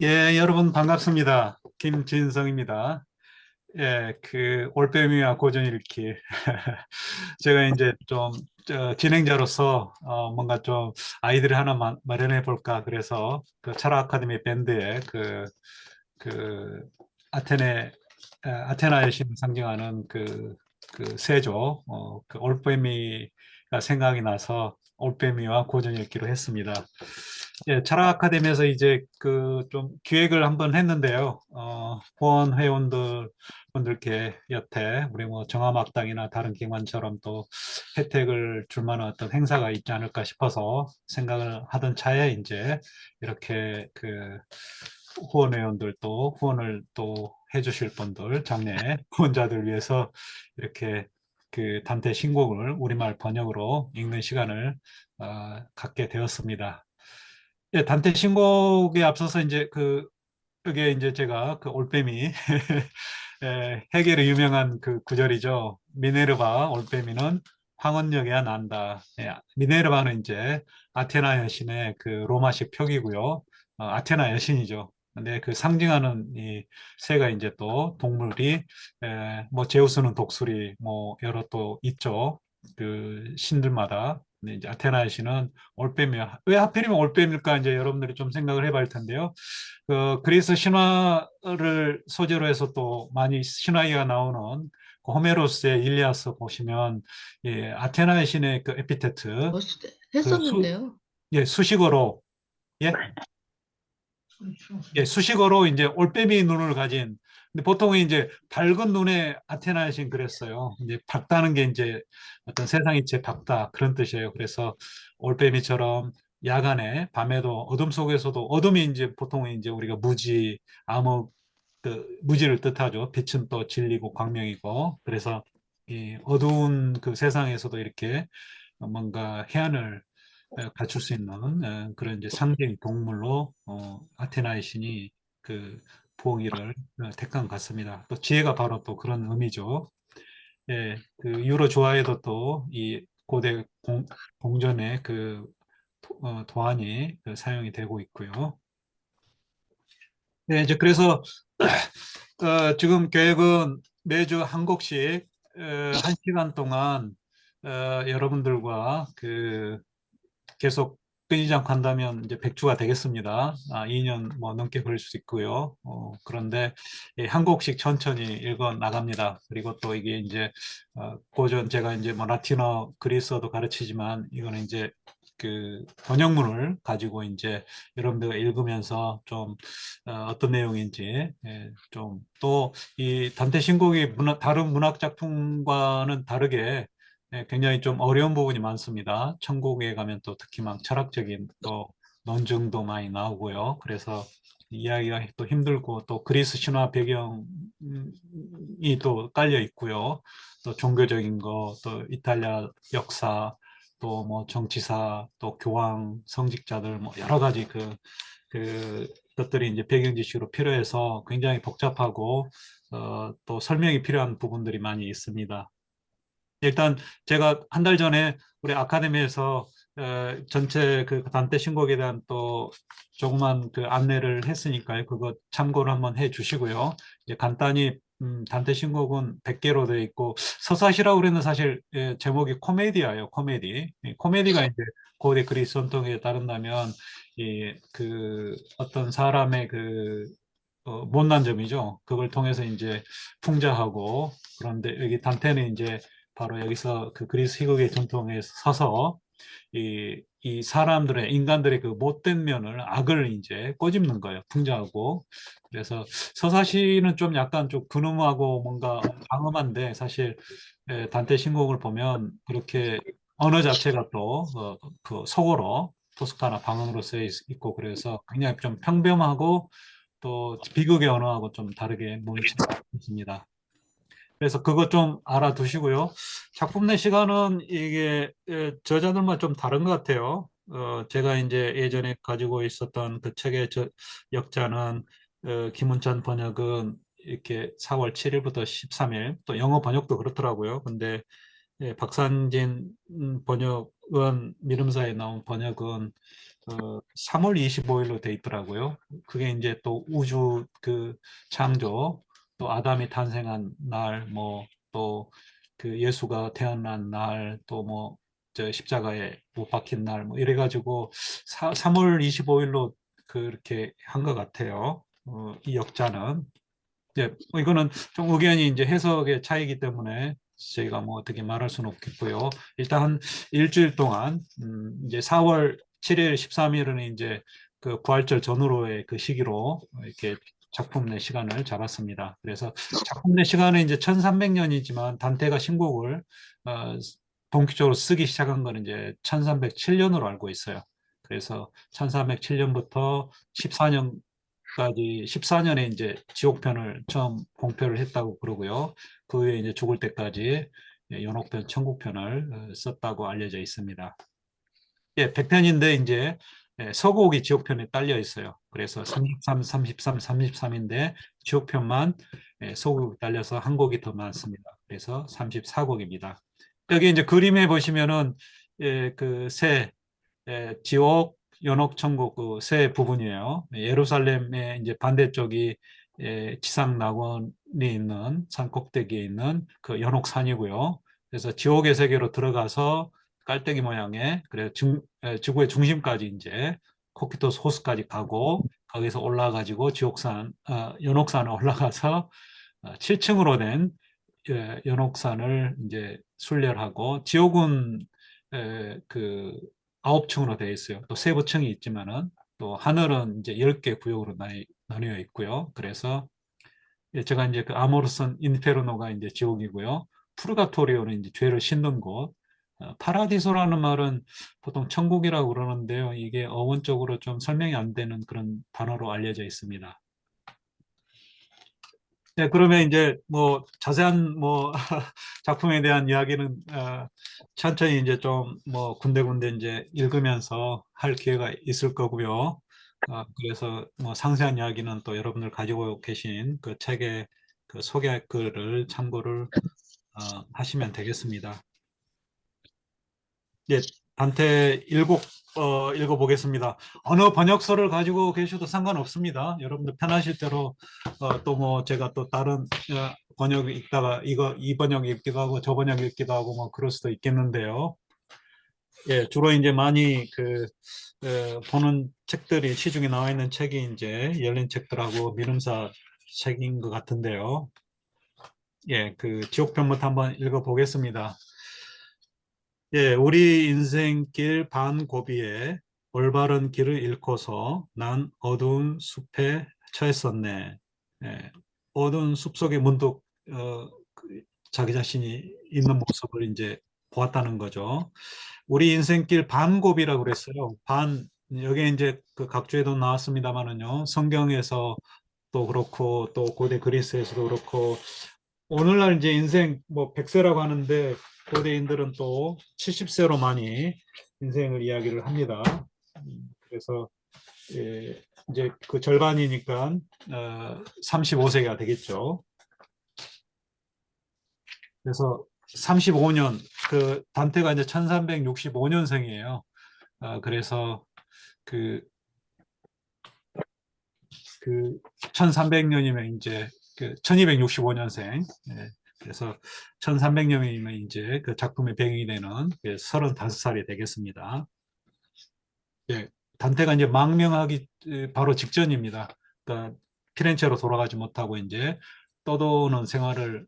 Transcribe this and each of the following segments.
예, 여러분 반갑습니다. 김진성입니다. 예, 올빼미와 고전 읽기. 제가 이제 좀 진행자로서 뭔가 좀 아이디를 하나 마련해 볼까 그래서 그 철학 아카데미 밴드에 그 아테나의 신을 상징하는 그 세조 그 올빼미가 생각이 나서 올빼미와 고전 읽기로 했습니다. 예, 철학 아카데미에서 이제 그 좀 기획을 한번 했는데요. 후원 회원들 분들께 여태 우리 뭐 정화막당이나 다른 기관처럼 또 혜택을 줄 만한 어떤 행사가 있지 않을까 싶어서 생각을 하던 차에 이제 이렇게 그 후원 회원들도 후원을 또 해주실 분들, 장래 후원자들 위해서 이렇게 그 단테 신곡을 우리말 번역으로 읽는 시간을 갖게 되었습니다. 예, 단테 신곡에 앞서서 이제 그게 이제 제가 그 올빼미 해겔의 유명한 그 구절이죠. 미네르바 올빼미는 황혼역에야 난다. 예, 미네르바는 이제 아테나 여신의 그 로마식 표기고요. 아테나 여신이죠. 근데 그 상징하는 이 새가 이제 또 동물이 뭐 제우스는 독수리 뭐 여러 또 있죠. 그 신들마다. 근데 이제 아테나 여신은 올빼미야. 왜 하필이면 올빼미일까 이제 여러분들이 좀 생각을 해봐야 할 텐데요. 그 그리스 신화를 소재로 해서 또 많이 신화 이야기가 나오는 그 호메로스의 일리아스 보시면 예, 아테나의 신의 그 에피테트 그 했었는데요. 수식어로 예, 예, 수식어로 이제 올빼미 눈을 가진 근데 보통은 이제 밝은 눈에 아테나의 신 그랬어요. 이제 밝다는 게 이제 어떤 세상 이체 밝다 그런 뜻이에요. 그래서 올빼미처럼 야간에 밤에도 어둠 속에서도 어둠이 이제 보통 이제 우리가 무지 암흑 그 무지를 뜻하죠. 빛은 또 진리고 광명이고 그래서 이 어두운 그 세상에서도 이렇게 뭔가 해안을 갖출 수 있는 그런 이제 상징 동물로 아테나의 신이 그 부엉이를 택한 것 같습니다. 또 지혜가 바로 또 그런 의미죠. 예, 그 유로 조화에도 또 이 고대 공전의 도안이 사용이 되고 있고요. 네, 이제 그래서 지금 계획은 매주 한 곡씩 한 시간 동안 여러분들과 계속 끊이지 않고 한다면 이제 100주가 되겠습니다. 2년 뭐 넘게 걸릴 수 있고요. 그런데 한 곡씩 천천히 읽어 나갑니다. 그리고 또 이게 이제 고전 제가 이제 뭐 라틴어 그리스어도 가르치지만 이거는 이제 그 번역문을 가지고 이제 여러분들가 읽으면서 좀 어떤 내용인지 좀 또 이 단테 신곡이 다른 문학 작품과는 다르게 굉장히 좀 어려운 부분이 많습니다. 천국에 가면 또 특히 막 철학적인 또 논증도 많이 나오고요. 그래서 이야기가 또 힘들고 또 그리스 신화 배경이 또 깔려 있고요. 또 종교적인 거, 또 이탈리아 역사, 또 뭐 정치사, 또 교황, 성직자들 뭐 여러 가지 것들이 이제 배경 지식으로 필요해서 굉장히 복잡하고 또 설명이 필요한 부분들이 많이 있습니다. 일단 제가 한 달 전에 우리 아카데미에서 전체 그 단테 신곡에 대한 또 조그만 그 안내를 했으니까요. 그거 참고를 한번 해 주시고요. 이제 간단히 단테 신곡은 100개로 되어 있고 서사시라고 그러는 사실 제목이 코미디아예요. 코미디. 이 코미디가 이제 고대 그리스 전통에 따른다면 이 그 어떤 사람의 못난 점이죠. 그걸 통해서 이제 풍자하고 그런데 여기 단테는 이제 바로 여기서 그 그리스 희곡의 전통에 서서 이 사람들의 인간들의 그 못된 면을 악을 이제 꼬집는 거예요. 풍자하고 그래서 서사시는 좀 약간 좀 근엄하고 뭔가 방엄한데 사실 단테 신곡을 보면 그렇게 언어 자체가 또 그 속어로 토스카나 방언으로 쓰여 있고 그래서 굉장히 좀 평범하고 또 비극의 언어하고 좀 다르게 뭉쳐 있습니다. 그래서 그거 좀 알아두시고요. 작품 내 시간은 이게 저자들만 좀 다른 것 같아요. 제가 이제 예전에 가지고 있었던 그 책의 역자는 김은찬 번역은 이렇게 4월 7일부터 13일, 또 영어 번역도 그렇더라고요. 근데 박산진 번역 미름사에 나온 번역은 3월 25일로 돼 있더라고요. 그게 이제 또 우주 그 창조, 또 아담이 탄생한 날, 뭐 또 그 예수가 태어난 날, 또 뭐 저 십자가에 못 박힌 날, 뭐 이래가지고 3월 25일로 그렇게 한 것 같아요. 이 역자는. 예, 뭐 이거는 좀 의견이 이제 해석의 차이기 때문에 저희가 뭐 어떻게 말할 수는 없겠고요. 일단 한 일주일 동안 이제 4월 7일, 13일은 이제 그 부활절 전후로의 그 시기로 이렇게 작품 내 시간을 잡았습니다. 그래서 작품 내 시간은 이제 1300년이지만 단테가 신곡을 어, 본격적으로 쓰기 시작한 거는 이제 1307년으로 알고 있어요. 그래서 1307년부터 14년 까지 14년에 이제 지옥편을 처음 공표를 했다고 그러고요. 그 후에 이제 죽을 때까지 연옥편, 천국편을 썼다고 알려져 있습니다. 예, 100편인데 이제 서곡이 지옥편에 딸려 있어요. 그래서 33, 33, 33인데 지옥편만 서곡이 딸려서 한 곡이 더 많습니다. 그래서 34곡입니다. 여기 이제 그림에 보시면은 그새 지옥, 연옥, 천국 그 세 부분이에요. 예루살렘의 이제 반대쪽이 지상 낙원이 있는 산 꼭대기에 있는 그 연옥산이고요. 그래서 지옥의 세계로 들어가서 깔때기 모양의 그래 지구의 중심까지 이제 코키토스 호수까지 가고 거기서 올라가지고 지옥산, 연옥산에 올라가서 7층으로 된 연옥산을 이제 순례하고 지옥은 그 9층으로 되어 있어요. 또 세부층이 있지만은 또 하늘은 이제 10개 구역으로 나뉘어 있고요. 그래서 제가 이제 그 아모르선 인페르노가 이제 지옥이고요. 푸르가토리오는 이제 죄를 씻는 곳. 파라디소라는 말은 보통 천국이라고 그러는데요. 이게 어원적으로 좀 설명이 안 되는 그런 단어로 알려져 있습니다. 네, 그러면 이제 뭐 자세한 뭐 작품에 대한 이야기는 천천히 이제 좀 뭐 군데군데 이제 읽으면서 할 기회가 있을 거고요. 그래서 뭐 상세한 이야기는 또 여러분들 가지고 계신 그 책의 그 소개 글을 참고를 하시면 되겠습니다. 예, 단테 일곡 읽어보겠습니다. 어느 번역서를 가지고 계셔도 상관없습니다. 여러분들 편하실 대로 또 뭐 제가 또 다른 번역 읽다가 이거 이 번역 읽기도 하고 저 번역 읽기도 하고 뭐 그럴 수도 있겠는데요. 예, 주로 이제 많이 보는 책들이 시중에 나와 있는 책이 이제 열린 책들하고 미름사 책인 것 같은데요. 예, 그 지옥편부터 한번 읽어보겠습니다. 예, 우리 인생길 반고비에 올바른 길을 잃고서 난 어두운 숲에 처했었네. 예, 어두운 숲 속에 문득 자기 자신이 있는 모습을 이제 보았다는 거죠. 우리 인생길 반고비라고 그랬어요. 여기 이제 그 각주에도 나왔습니다만은요. 성경에서 또 그렇고 또 고대 그리스에서도 그렇고 오늘날 이제 인생 뭐 100세라고 하는데 고대인들은 또 70세로 많이 인생을 이야기를 합니다. 그래서 이제 그 절반이니까 35세가 되겠죠. 그래서 35년 그 단테가 이제 1365년생이에요. 그래서 그, 그 1300년이면 이제 그 1265년생. 그래서 1300년이면 이제 그 작품의 배경이 되는 35살이 되겠습니다. 예, 단테가 이제 망명하기 바로 직전입니다. 그러니까 피렌체로 돌아가지 못하고 이제 떠도는 생활을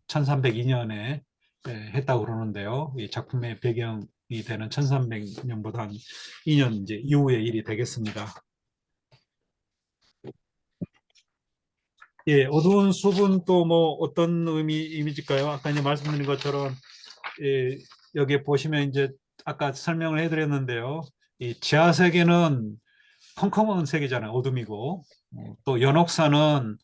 1302년에 했다고 그러는데요. 이 작품의 배경이 되는 1300년보다 한 2년 이제 이후의 일이 되겠습니다. 예, 어두운 숲은 또 뭐 어떤 이미지일까요? 아까 이제 말씀드린 것처럼 예, 여기 보시면 이제 아까 설명을 해드렸는데요. 이 지하 세계는 컴컴한 색이잖아요. 어둠이고. 또 연옥산은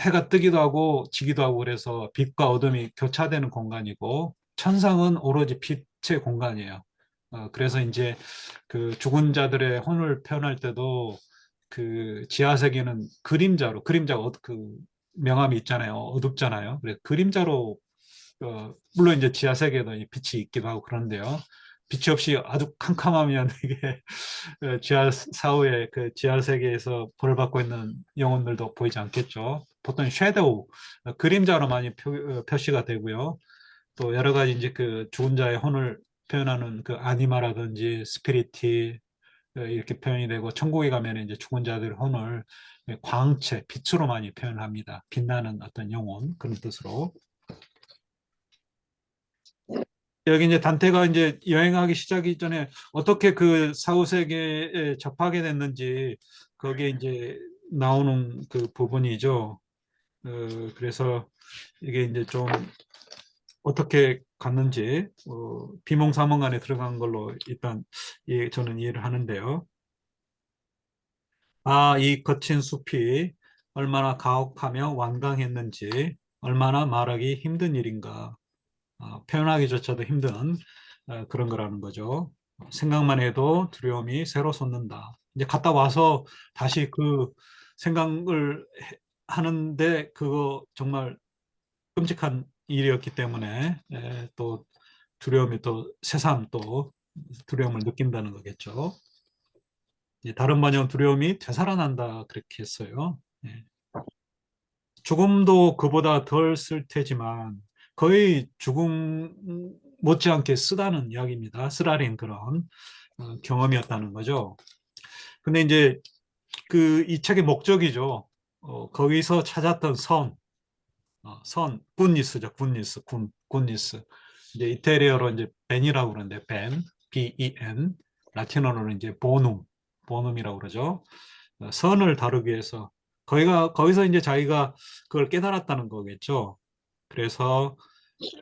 해가 뜨기도 하고 지기도 하고 그래서 빛과 어둠이 교차되는 공간이고 천상은 오로지 빛의 공간이에요. 그래서 이제 그 죽은 자들의 혼을 표현할 때도 그 지하 세계는 그림자가 그 명암이 있잖아요. 어둡잖아요. 그래서 그림자로 물론 이제 지하 세계도 빛이 있기도 하고 그런데요. 빛이 없이 아주 캄캄하면 이게 지하 사후에 그 지하 세계에서 벌을 받고 있는 영혼들도 보이지 않겠죠. 보통 섀도우, 그림자로 많이 표시가 되고요. 또 여러 가지 이제 그 죽은 자의 혼을 표현하는 그 아니마라든지 스피리티 이렇게 표현이 되고, 천국에 가면 이제 죽은 자들의 혼을 광채, 빛으로 많이 표현합니다. 빛나는 어떤 영혼, 그런 뜻으로. 여기 이제 단테가 이제 여행하기 시작이 전에 어떻게 그 사후 세계에 접하게 됐는지 거기에 이제 나오는 그 부분이죠. 그래서 이게 이제 좀 어떻게 갔는지 비몽사몽 안에 들어간 걸로 일단 저는 이해를 하는데요. 아, 이 거친 숲이 얼마나 가혹하며 완강했는지 얼마나 말하기 힘든 일인가. 표현하기조차도 힘든 그런 거라는 거죠. 생각만 해도 두려움이 새로 솟는다. 이제 갔다 와서 다시 그 생각을 하는데 그거 정말 끔찍한 일이었기 때문에 또 두려움이 또 새삼 또 두려움을 느낀다는 거겠죠. 다른 번역은 두려움이 되살아난다 그렇게 했어요. 예. 죽음도 그보다 덜 쓸 테지만 거의 죽음 못지않게 쓰다는 이야기입니다. 쓰라린 그런 경험이었다는 거죠. 근데 이제 그 이 책의 목적이죠. 거기서 찾았던 굿니스죠. 굿니스. 이제 이태리어로 이제 벤이라고 그러는데 벤, B-E-N, 라틴어로는 이제 보눔이라고 그러죠. 선을 다루기 위해서 거기서 이제 자기가 그걸 깨달았다는 거겠죠. 그래서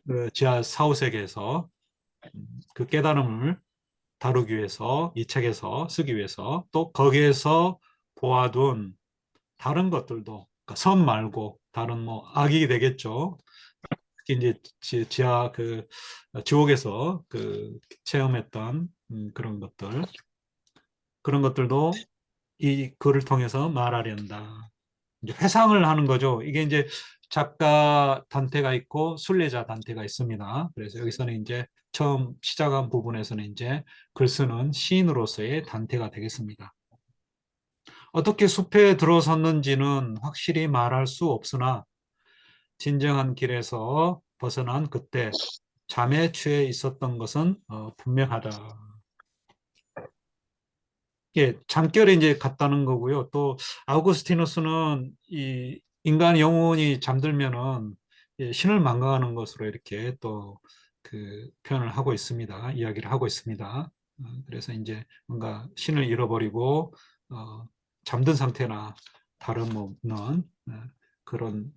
그 지하 사후세계에서 그 깨달음을 다루기 위해서 이 책에서 쓰기 위해서 또 거기에서 보아둔 다른 것들도 그러니까 선 말고 다른 뭐 악이 되겠죠. 특히 이제 지하 그 지옥에서 그 체험했던 그런 것들도 이 글을 통해서 말하련다. 이제 회상을 하는 거죠. 이게 이제 작가 단테가 있고 순례자 단테가 있습니다. 그래서 여기서는 이제 처음 시작한 부분에서는 이제 글 쓰는 시인으로서의 단테가 되겠습니다. 어떻게 숲에 들어섰는지는 확실히 말할 수 없으나 진정한 길에서 벗어난 그때 잠에 취해 있었던 것은 분명하다. 예, 잠결에 이제 갔다는 거고요. 또 아우구스티누스는 이 인간 영혼이 잠들면은 신을 망각하는 것으로 이렇게 또 그 표현을 하고 있습니다. 이야기를 하고 있습니다. 그래서 이제 뭔가 신을 잃어버리고 잠든 상태나 다름없는 그런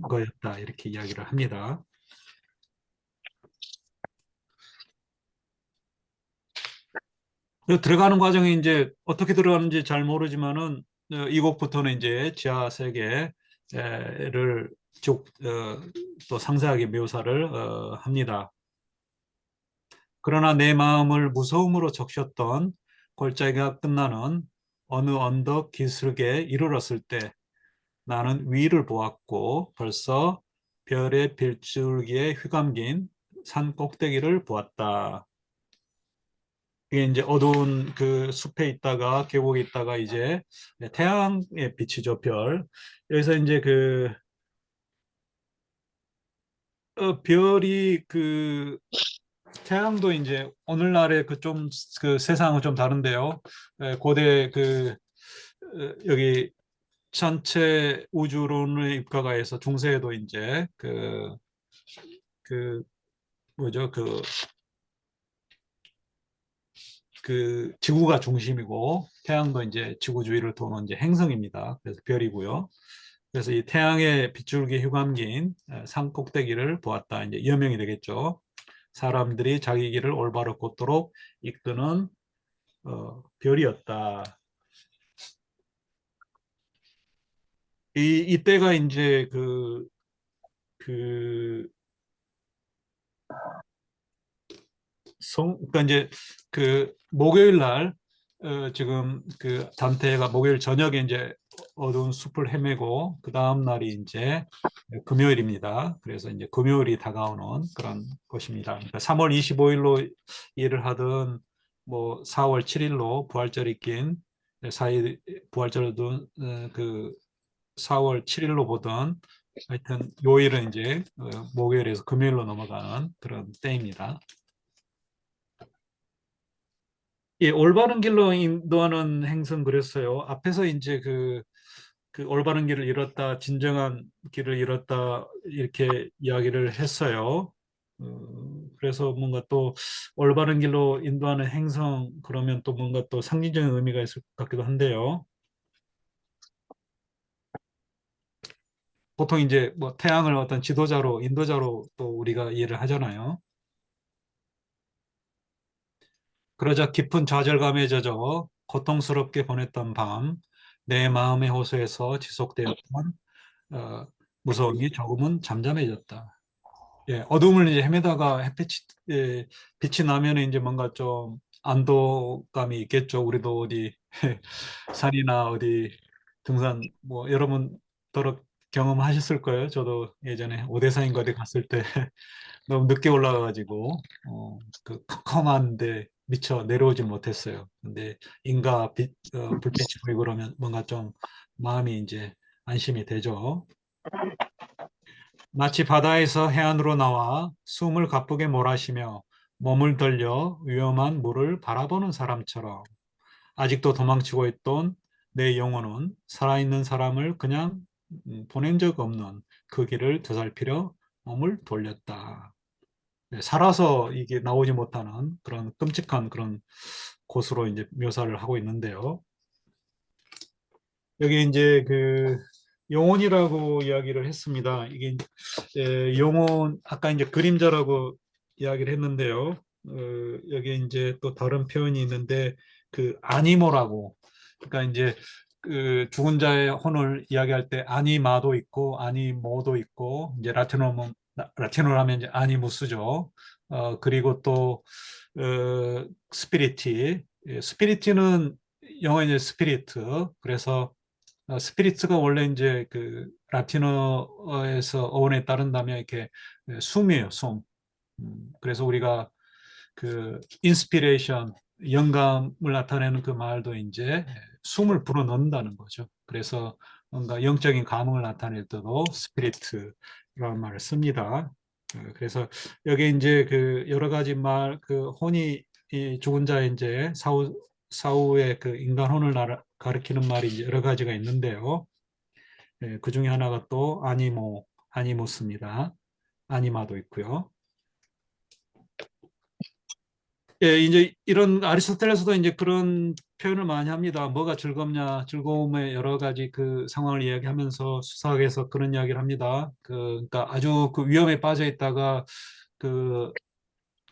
거였다 이렇게 이야기를 합니다. 들어가는 과정이 이제 어떻게 들어가는지 잘 모르지만은 이 곡부터는 이제 지하 세계를 쭉 또 상세하게 묘사를 합니다. 그러나 내 마음을 무서움으로 적셨던 골짜기가 끝나는 어느 언덕 기슭에 이르렀을 때 나는 위를 보았고 벌써 별의 빌줄기에 휘감긴 산 꼭대기를 보았다. 이게 이제 어두운 그 숲에 있다가 계곡에 있다가 이제 태양의 빛이죠, 별. 여기서 이제 그 별이 그 태양도 이제 오늘날의 그 좀 그 세상은 좀 다른데요. 고대 그 여기 전체 우주론의 입각하에서 중세에도 이제 그 뭐죠 그 지구가 중심이고 태양도 이제 지구 주위를 도는 이제 행성입니다. 그래서 별이고요. 그래서 이 태양의 빗줄기 휘감긴 산 꼭대기를 보았다. 이제 여명이 되겠죠. 사람들이 자기 길을 올바로 걷도록 이끄는 별이었다. 이때가 이제 그 그러니까 이제 그 목요일 날 지금 그 단테가 목요일 저녁에 이제 어두운 숲을 헤매고 그 다음 날이 이제 금요일입니다. 그래서 이제 금요일이 다가오는 그런 것입니다. 그러니까 3월 25일로 일을 하든 뭐 4월 7일로 부활절이 낀 사이 부활절도 그 4월 7일로 보던 하여튼 요일은 이제 목요일에서 금요일로 넘어가는 그런 때입니다. 예, 올바른 길로 인도하는 행성 그랬어요. 앞에서 이제 그 올바른 길을 잃었다, 진정한 길을 잃었다 이렇게 이야기를 했어요. 그래서 뭔가 또 올바른 길로 인도하는 행성 그러면 또 뭔가 또 상징적인 의미가 있을 것 같기도 한데요. 보통 이제 뭐 태양을 어떤 지도자로 인도자로 또 우리가 이해를 하잖아요. 그러자 깊은 좌절감에 젖어 고통스럽게 보냈던 밤, 내 마음의 호소에서 지속되었던 어, 무서움이 조금은 잠잠해졌다. 예, 어둠을 이제 헤매다가 햇빛이 빛이 나면 이제 뭔가 좀 안도감이 있겠죠. 우리도 어디 산이나 어디 등산 뭐 여러분 더러 경험하셨을 거예요. 저도 예전에 오대산인가 어디 갔을 때 너무 늦게 올라가가지고 그 컴컴한데 미처 내려오질 못했어요. 근데 인가 불빛이 보이고 그러면 뭔가 좀 마음이 이제 안심이 되죠. 마치 바다에서 해안으로 나와 숨을 가쁘게 몰아쉬며 몸을 돌려 위험한 물을 바라보는 사람처럼 아직도 도망치고 있던 내 영혼은 살아있는 사람을 그냥 보낸 적 없는 그 길을 되살피려 몸을 돌렸다. 네, 살아서 이게 나오지 못하는 그런 끔찍한 그런 곳으로 이제 묘사를 하고 있는데요. 여기 이제 그 영혼이라고 이야기를 했습니다. 이게 영혼 아까 이제 그림자라고 이야기를 했는데요. 여기 이제 또 다른 표현이 있는데 그 아니모라고 그러니까 이제 그 죽은 자의 혼을 이야기할 때 아니마도 있고 아니모도 있고 이제 라틴어로 하면 이제 아니무스죠. 그리고 또 스피리티 스피리티는 영어 이제 스피리트 그래서 스피리트가 원래 이제 그 라틴어에서 어원에 따른다면 이렇게 숨이에요, 숨. 그래서 우리가 그 인스피레이션, 영감을 나타내는 그 말도 이제 숨을 불어넣는다는 거죠. 그래서 뭔가 영적인 감흥을 나타낼 때도 스피리트라는 말을 씁니다. 그래서 여기 이제 그 여러 가지 말, 그 혼이 이 죽은 자의 이제 사후의 그 인간 혼을 가리키는 말이 이제 여러 가지가 있는데요. 그 중에 하나가 또 아니모스입니다. 아니마도 있고요. 예, 이제 이런 아리스토텔레스도 이제 그런 표현을 많이 합니다. 뭐가 즐겁냐, 즐거움의 여러 가지 그 상황을 이야기하면서 수사학에서 그런 이야기를 합니다. 그러니까 아주 그 위험에 빠져 있다가 그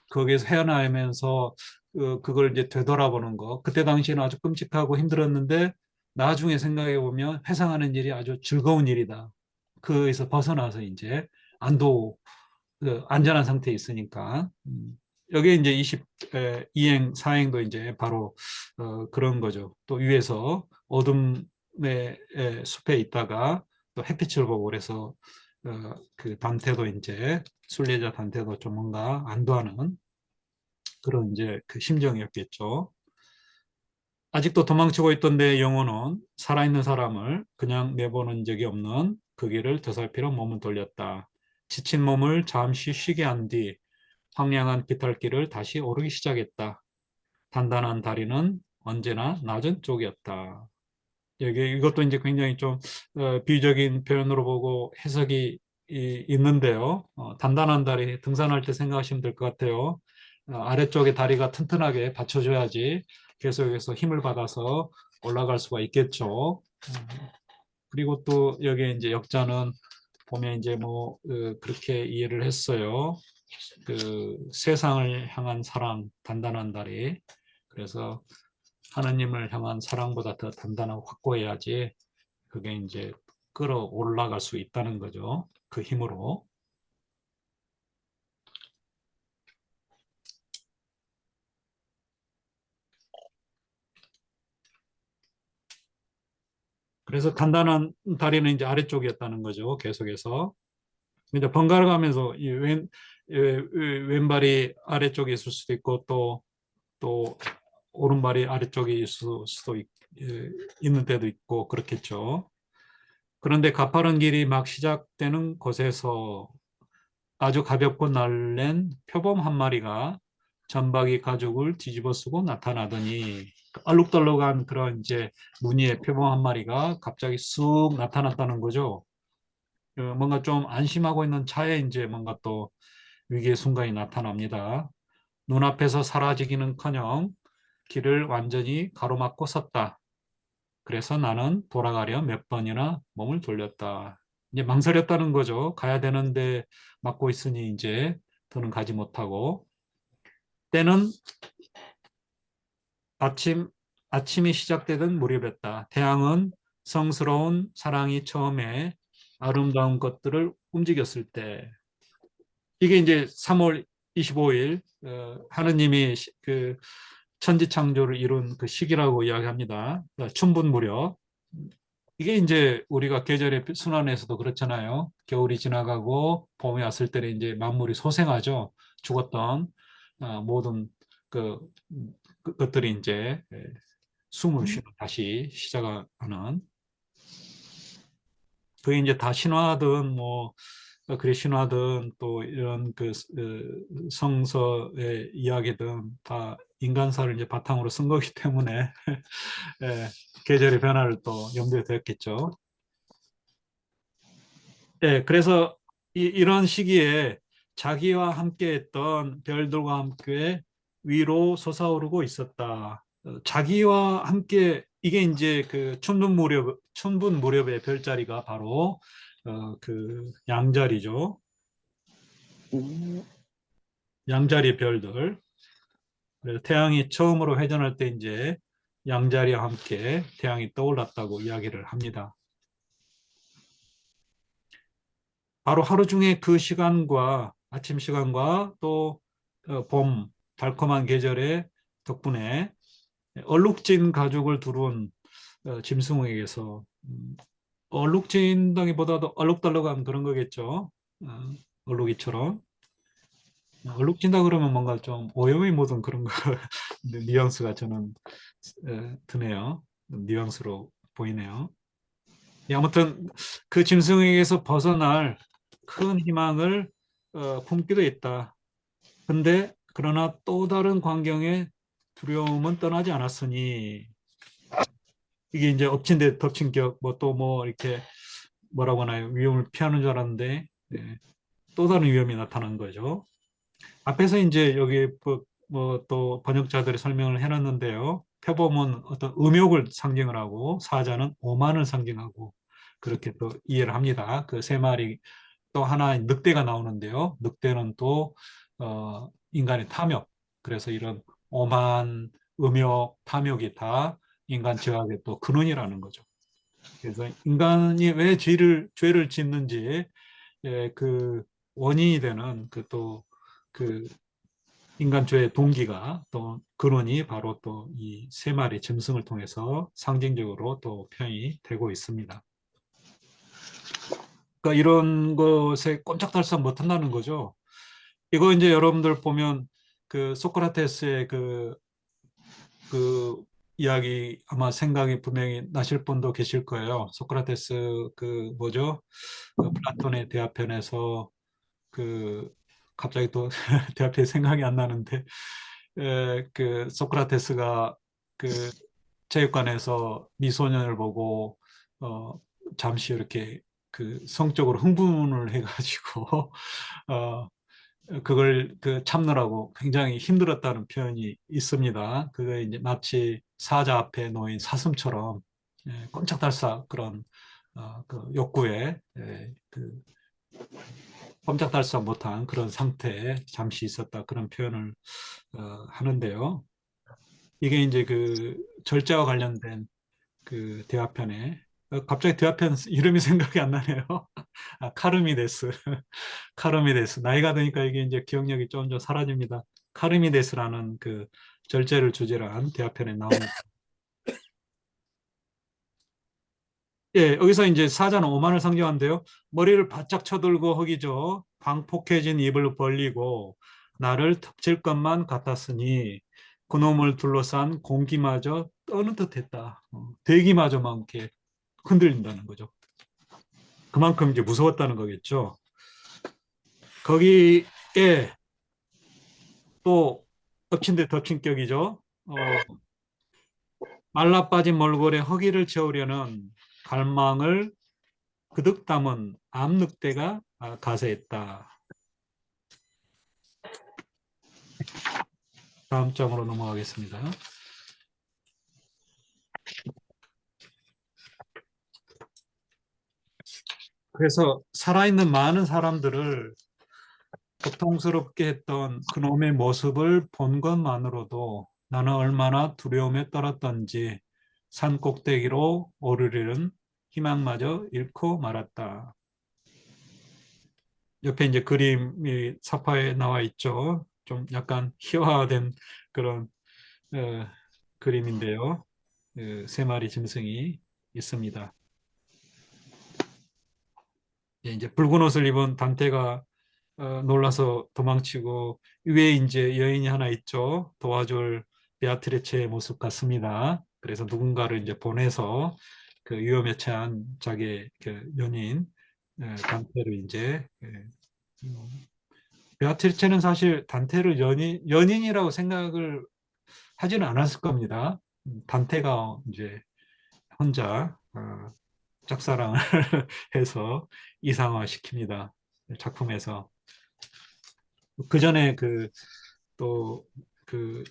거기에서 헤어나오면서 그걸 이제 되돌아보는 거. 그때 당시에는 아주 끔찍하고 힘들었는데 나중에 생각해 보면 회상하는 일이 아주 즐거운 일이다. 그에서 벗어나서 이제 안도 안전한 상태에 있으니까 여기 이제 22행 사행도 이제 바로 그런 거죠. 또 위에서 어둠의 숲에 있다가 또 햇빛을 보고 그래서 그 단테도 이제 순례자 단테도 좀 뭔가 안도하는 그런 이제 그 심정이었겠죠. 아직도 도망치고 있던 내 영혼은 살아있는 사람을 그냥 내보는 적이 없는 그 길을 되살피러 몸을 돌렸다. 지친 몸을 잠시 쉬게 한 뒤 황량한 비탈길을 다시 오르기 시작했다. 단단한 다리는 언제나 낮은 쪽이었다. 여기 이것도 이제 굉장히 좀 비유적인 표현으로 보고 해석이 있는데요. 단단한 다리 등산할 때 생각하시면 될 것 같아요. 아래쪽에 다리가 튼튼하게 받쳐줘야지 계속해서 힘을 받아서 올라갈 수가 있겠죠. 그리고 또 여기 이제 역자는 보면 이제 뭐 그렇게 이해를 했어요. 그 세상을 향한 사랑, 단단한 다리. 그래서 하나님을 향한 사랑보다 더 단단하고 확고해야지 그게 이제 끌어올라갈 수 있다는 거죠. 그 힘으로. 그래서 단단한 다리는 이제 아래쪽이었다는 거죠. 계속해서. 이제 번갈아 가면서 왼발이 아래쪽에 있을 수도 있고 또 오른발이 아래쪽에 있을 수도 있는 때도 있고 그렇겠죠. 그런데 가파른 길이 막 시작되는 곳에서 아주 가볍고 날랜 표범 한 마리가 점박이 가죽을 뒤집어쓰고 나타나더니 얼룩덜룩한 그런 이제 무늬의 표범 한 마리가 갑자기 쑥 나타났다는 거죠. 뭔가 좀 안심하고 있는 차에 이제 뭔가 또 위기의 순간이 나타납니다. 눈앞에서 사라지기는커녕 길을 완전히 가로막고 섰다. 그래서 나는 돌아가려 몇 번이나 몸을 돌렸다. 이제 망설였다는 거죠. 가야 되는데 막고 있으니 이제 더는 가지 못하고. 때는 아침이 시작되던 무렵이었다. 태양은 성스러운 사랑이 처음에 아름다운 것들을 움직였을 때. 이게 이제 3월 25일 하느님이 그 천지 창조를 이룬 그 시기라고 이야기합니다. 춘분 무렵. 이게 이제 우리가 계절의 순환에서도 그렇잖아요. 겨울이 지나가고 봄이 왔을 때는 이제 만물이 소생하죠. 죽었던 모든 그 것들이 이제 숨을 쉬는 다시 시작하는. 그게 이제 다 신화든 뭐 그리 신화든 또 이런 그 성서의 이야기든 다 인간사를 이제 바탕으로 쓴 거기 때문에 예, 계절의 변화를 또 염두에 뒀겠죠. 예, 그래서 이런 시기에 자기와 함께했던 별들과 함께 위로 솟아오르고 있었다. 자기와 함께 이게 이제 그 춘분 무렵의 별자리가 바로 그 양자리죠. 양자리 별들. 그래서 태양이 처음으로 회전할 때 이제 양자리와 함께 태양이 떠올랐다고 이야기를 합니다. 바로 하루 중에 그 시간과 아침 시간과 또 봄, 달콤한 계절의 덕분에 얼룩진 가죽을 두른 짐승에게서 얼룩진다기보다도 얼룩덜룩한 그런 거겠죠. 어, 얼룩이처럼. 얼룩진다 그러면 뭔가 좀 오염이 묻은 그런 거 뉘앙스가 저는 드네요. 뉘앙스로 보이네요. 예, 아무튼 그 짐승에게서 벗어날 큰 희망을 품기도 했다. 근데 그러나 또 다른 광경에 두려움은 떠나지 않았으니 이게 이제 엎친 데 덮친 격 뭐 또 뭐 이렇게 뭐라고 하나요? 위험을 피하는 줄 알았는데 또 다른 위험이 나타난 거죠. 앞에서 이제 여기 뭐 또 번역자들이 설명을 해놨는데요. 표범은 어떤 음욕을 상징을 하고 사자는 오만을 상징하고 그렇게 또 이해를 합니다. 그 세 마리 또 하나 늑대가 나오는데요. 늑대는 또 인간의 탐욕. 그래서 이런 오만, 음욕, 탐욕이 다 인간 죄악의 또 근원이라는 거죠. 그래서 인간이 왜 죄를 짓는지 그 원인이 되는 그 또 그 인간 죄의 동기가 또 근원이 바로 또 이 세 마리 짐승을 통해서 상징적으로 또 표현이 되고 있습니다. 그러니까 이런 것에 꼼짝달싹 못한다는 거죠. 이거 이제 여러분들 보면 그 소크라테스의 그 이야기 아마 생각이 분명히 나실 분도 계실 거예요. 소크라테스 그 뭐죠? 플라톤의 대화편에서 그 갑자기 또 대화편이 생각이 안 나는데 그 소크라테스가 그 체육관에서 미소년을 보고 어 잠시 이렇게 그 성적으로 흥분을 해가지고 어 그걸 그 참느라고 굉장히 힘들었다는 표현이 있습니다. 그게 이제 마치 사자 앞에 놓인 사슴처럼 꼼짝달싹 그런 그 욕구에 그 꼼짝달싹 못한 그런 상태에 잠시 있었다 그런 표현을 하는데요. 이게 이제 그 절제와 관련된 그 대화편에 갑자기 대화편 이름이 생각이 안 나네요. 아, 카르미데스. 카르미데스. 나이가 드니까 이게 이제 기억력이 점점 사라집니다. 카르미데스라는 그 절제를 주제로 한 대화편에 나옵니다. 예, 여기서 이제 사자는 오만을 상징한데요. 머리를 바짝 쳐들고 허기져 방폭해진 입을 벌리고 나를 덮칠 것만 같았으니 그놈을 둘러싼 공기마저 떠는 듯했다. 대기마저 막 이렇게 흔들린다는 거죠. 그만큼 이제 무서웠다는 거겠죠. 거기에 또 덮친 데 덮친 격이죠. 말라빠진 몰골에 허기를 채우려는 갈망을 그득 담은 암늑대가 가세했다. 다음 장으로 넘어가겠습니다. 그래서 살아있는 많은 사람들을 고통스럽게 했던 그놈의 모습을 본 것만으로도 나는 얼마나 두려움에 떨었던지 산 꼭대기로 오르려는 희망마저 잃고 말았다. 옆에 이제 그림이 사파에 나와 있죠. 좀 약간 희화화된 그런 어, 그림인데요. 세 마리 짐승이 있습니다. 예, 이제 붉은 옷을 입은 단테가 놀라서 도망치고 위에 이제 여인이 하나 있죠. 도와줄 베아트리체의 모습 같습니다. 그래서 누군가를 이제 보내서 그 위험에 처한 자기 그 연인 단테를 이제 베아트리체는 사실 단테를 연인이라고 생각을 하지는 않았을 겁니다. 단테가 이제 혼자 짝사랑을 해서 이상화시킵니다. 작품에서. 그 전에 또 그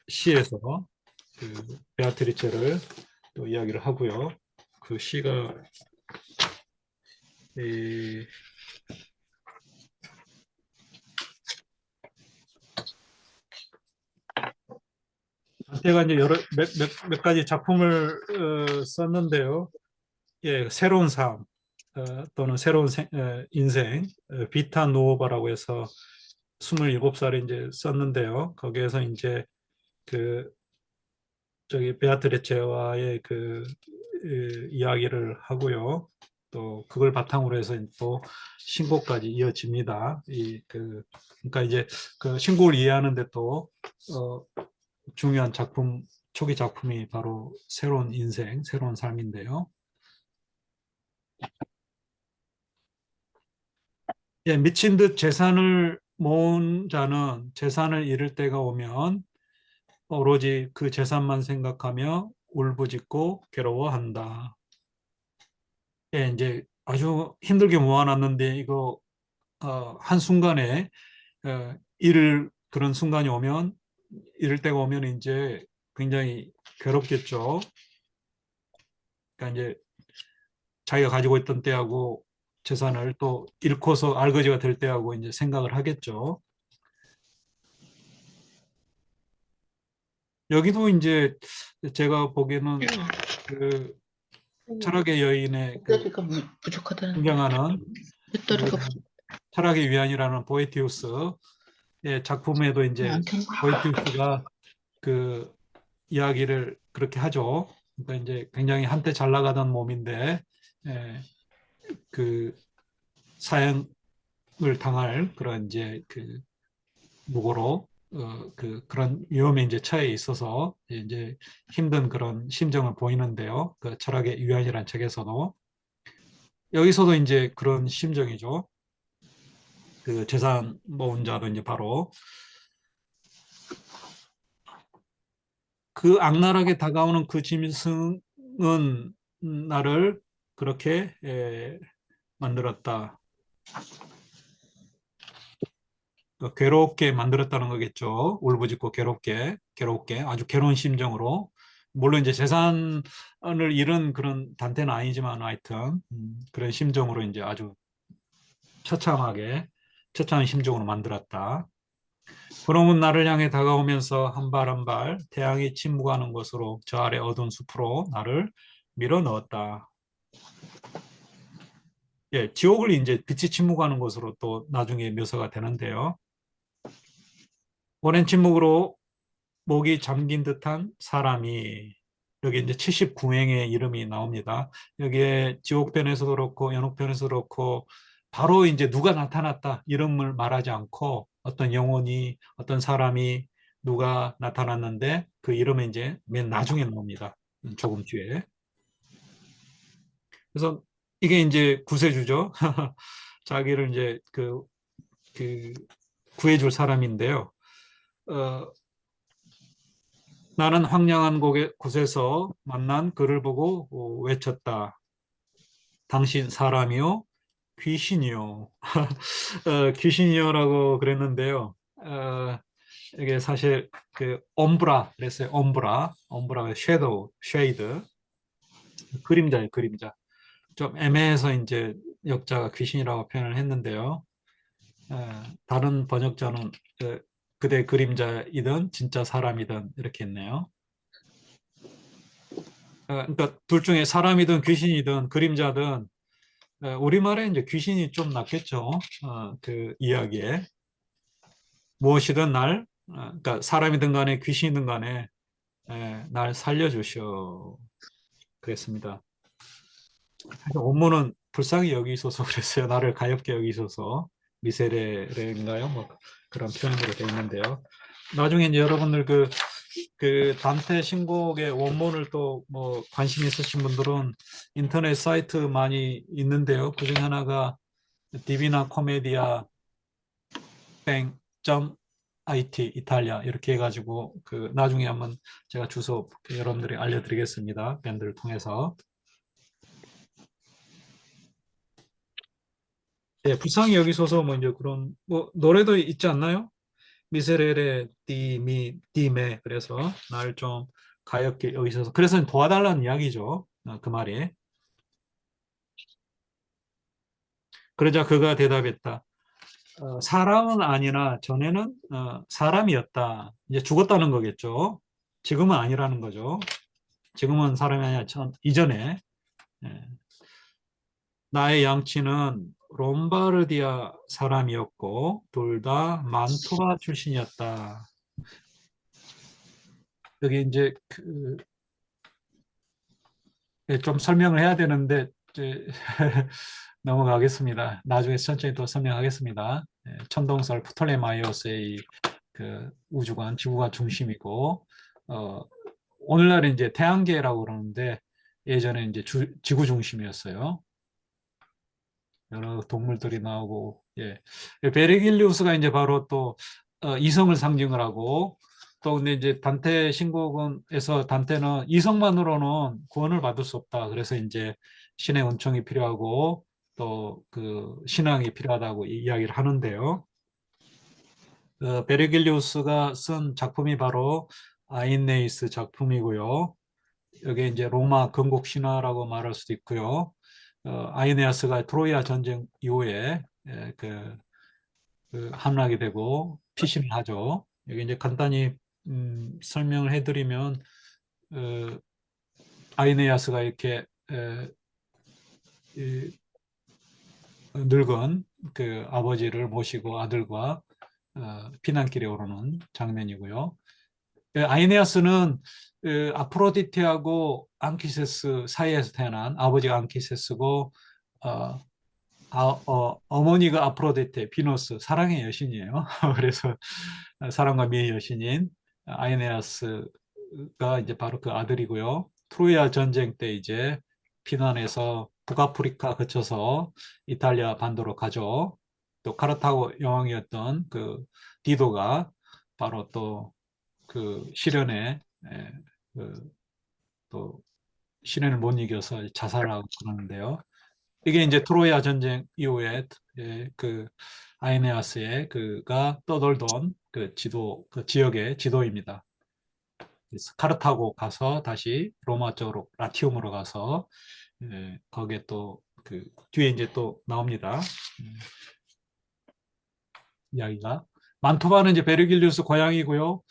시에서 베아트리체를 또 이야기를 하고요. 그 시가 이 단테가 이제 몇 가지 작품을 썼는데요. 예, 새로운 삶 또는 새로운 인생 비타 누오바라고 해서 27살에 이제 썼는데요. 거기에서 이제 그 저기 베아트리체와의 이야기를 하고요. 또 그걸 바탕으로 해서 또 신곡까지 이어집니다. 그러니까 이제 그 신곡을 이해하는데 또 중요한 작품 초기 작품이 바로 새로운 인생, 새로운 삶인데요. 예, 미친 듯 재산을 모은 자는 재산을 잃을 때가 오면 오로지 그 재산만 생각하며 울부짖고 괴로워한다. 예, 이제 아주 힘들게 모아놨는데 이거 한순간에 잃을 그런 순간이 오면 잃을 때가 오면 이제 굉장히 괴롭겠죠. 그러니까 이제 자기가 가지고 있던 때하고 재산을 또 잃고서 알거지가 될 때하고 이제 생각을 하겠죠. 여기도 이제 제가 보기에는 그 철학의 여인의 배터리가 부족하다는 등장하는 그 배터리가 철학의 위안이라는 보에티우스의 작품에도 이제 안 된 보에티우스가 그 이야기를 그렇게 하죠. 그러니까 이제 굉장히 한때 잘 나가던 몸인데 예, 그 사형을 당할 그런 이제 그 무고로 그런 위험에 이제 처해 있어서 이제 힘든 그런 심정을 보이는데요. 그 철학의 유한이라는 책에서도 여기서도 이제 그런 심정이죠. 그 재산 모은 자도 이제 바로 그 악랄하게 다가오는 그 짐승은 나를 그렇게 만들었다. 괴롭게 만들었다는 거겠죠. 울부짖고 괴롭게 아주 괴로운 심정으로. 물론 이제 재산을 잃은 그런 단태는 아니지만 하여튼 그런 심정으로 이제 아주 처참한 심정으로 만들었다. 그놈은 나를 향해 다가오면서 한 발 한 발 태양이 침묵하는 곳으로 저 아래 어두운 숲으로 나를 밀어 넣었다. 예, 지옥을 이제 빛이 침묵하는 곳으로 또 나중에 묘사가 되는데요. 오랜 침묵으로 목이 잠긴 듯한 사람이 여기 이제 79행의 이름이 나옵니다. 여기에 지옥편에서도 그렇고 연옥편에서도 그렇고 바로 이제 누가 나타났다 이름을 말하지 않고 어떤 영혼이 어떤 사람이 누가 나타났는데 그 이름은 이제 맨 나중에 나옵니다. 조금 뒤에. 그래서 이게 이제 구세주죠. 자기를 이제 그 구해줄 사람인데요. 어, 나는 황량한 곳에서 만난 그를 보고 외쳤다. 당신 사람이요? 귀신이요. 귀신이요라고 그랬는데요. 이게 사실 그 옴브라 그랬어요. 옴브라가 섀도우, 쉐이드, 그림자예요, 그림자. 좀 애매해서 이제 역자가 귀신이라고 표현을 했는데요. 다른 번역자는 그대 그림자이든 진짜 사람이든 이렇게 했네요. 그러니까 둘 중에 사람이든 귀신이든 그림자든 우리말에 이제 귀신이 좀 낫겠죠. 그 이야기에 무엇이든 그러니까 사람이든 간에 귀신이든 간에 날 살려주셔 그랬습니다. 원문은 불쌍히 여기소서 그랬어요. 나를 가엾게 여기소서 미세레인가요? 뭐 그런 표현으로 되어 있는데요. 나중에 이제 여러분들 그 단테 신곡의 원문을 또 뭐 관심 있으신 분들은 인터넷 사이트 많이 있는데요. 그중 하나가 디비나 코메디아 점 IT 이탈리아 이렇게 해가지고 그 나중에 한번 제가 주소 여러분들이 알려드리겠습니다. 밴드를 통해서. 예, 불쌍히 여기소서 뭐 이제 그런 뭐 노래도 있지 않나요? 미세레레 디메 그래서 날 좀 가엾게 여기소서 그래서 도와달라는 이야기죠. 그 말이. 그러자 그가 대답했다. 사람은 아니나 전에는 사람이었다. 이제 죽었다는 거겠죠. 지금은 아니라는 거죠. 지금은 사람이 아니라 이전에 예. 나의 양치는 롬바르디아 사람이었고 둘 다 만투바 출신이었다. 여기 이제 좀 설명을 해야 되는데 이제 넘어가겠습니다. 나중에 천천히 또 설명하겠습니다. 천동설 프톨레마이오스의 그 우주관, 지구가 중심이고 오늘날 이제 태양계라고 그러는데 예전에 이제 지구 중심이었어요. 여러 동물들이 나오고 예. 베르길리우스가 이제 바로 또 이성을 상징을 하고 또 근데 이제 단테 신곡에서 단테는 이성만으로는 구원을 받을 수 없다. 그래서 이제 신의 은총이 필요하고 또 그 신앙이 필요하다고 이야기를 하는데요. 베르길리우스가 쓴 작품이 바로 아인네이스 작품이고요. 여기 이제 로마 건국 신화라고 말할 수도 있고요. 아이네아스가 트로이아 전쟁 이후에 함락이 되고 피신을 하죠. 여기 이제 간단히 설명을 해드리면 어, 아이네아스가 이렇게 이, 늙은 그 아버지를 모시고 아들과 피난길에 오르는 장면이고요. 아이네아스는 아프로디테하고 앙키세스 사이에서 태어난 아버지가 앙키세스고 어, 어머니가 아프로디테, 비너스, 사랑의 여신이에요. 그래서 사랑과 미의 여신인 아이네아스가 이제 바로 그 아들이고요. 트로이아 전쟁 때 이제 피난해서 북아프리카 거쳐서 이탈리아 반도로 가죠. 또 카르타고 여왕이었던 그 디도가 바로 또 그 시련에 그, 또 시련을 못 이겨서 자살하고 그러는데요. 이게 이제 트로이아 전쟁 이후에 그 아이네아스의 그가 떠돌던 그 그 지역의 지도입니다. 그래서 카르타고 가서 다시 로마 쪽으로 라티움으로 가서 거기에 또 그 뒤에 이제 또 나옵니다. 이야기가. 만토바는 이제 베르길리우스 고향이고요.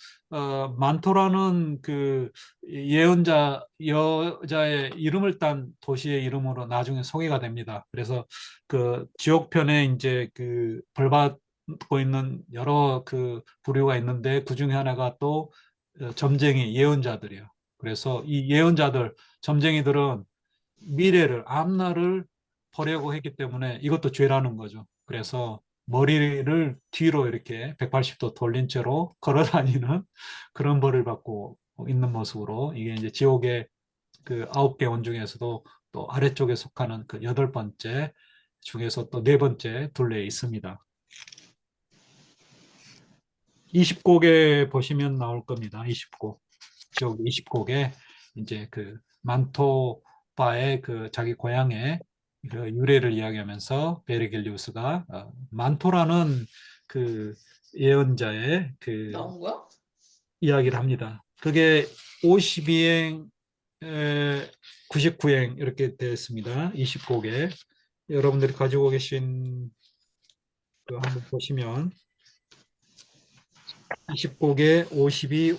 만토라는 그 예언자 여자의 이름을 딴 도시의 이름으로 나중에 소개가 됩니다. 그래서 그 지옥편에 이제 그 벌받고 있는 여러 그 부류가 있는데 그 중에 하나가 또 점쟁이 예언자들이요. 그래서 이 예언자들, 점쟁이들은 미래를, 앞날을 보려고 했기 때문에 이것도 죄라는 거죠. 그래서 머리를 뒤로 이렇게 180도 돌린 채로 걸어 다니는 그런 벌을 받고 있는 모습으로, 이게 이제 지옥의 그 9개 원 중에서도 또 아래쪽에 속하는 그 8번째 중에서 또 4번째 둘레에 있습니다. 20곡에 보시면 나올 겁니다. 20곡. 지옥 20곡에 이제 그 만토바의 그 자기 고향의 그 유래를 이야기하면서 베르길리우스가 만토라는 그 예언자의 그 나온 거야? 이야기를 합니다. 그게 52행, 99행 이렇게 되어 있습니다. 20곡에 여러분들이 가지고 계신 그 한번 보시면 20곡에 52,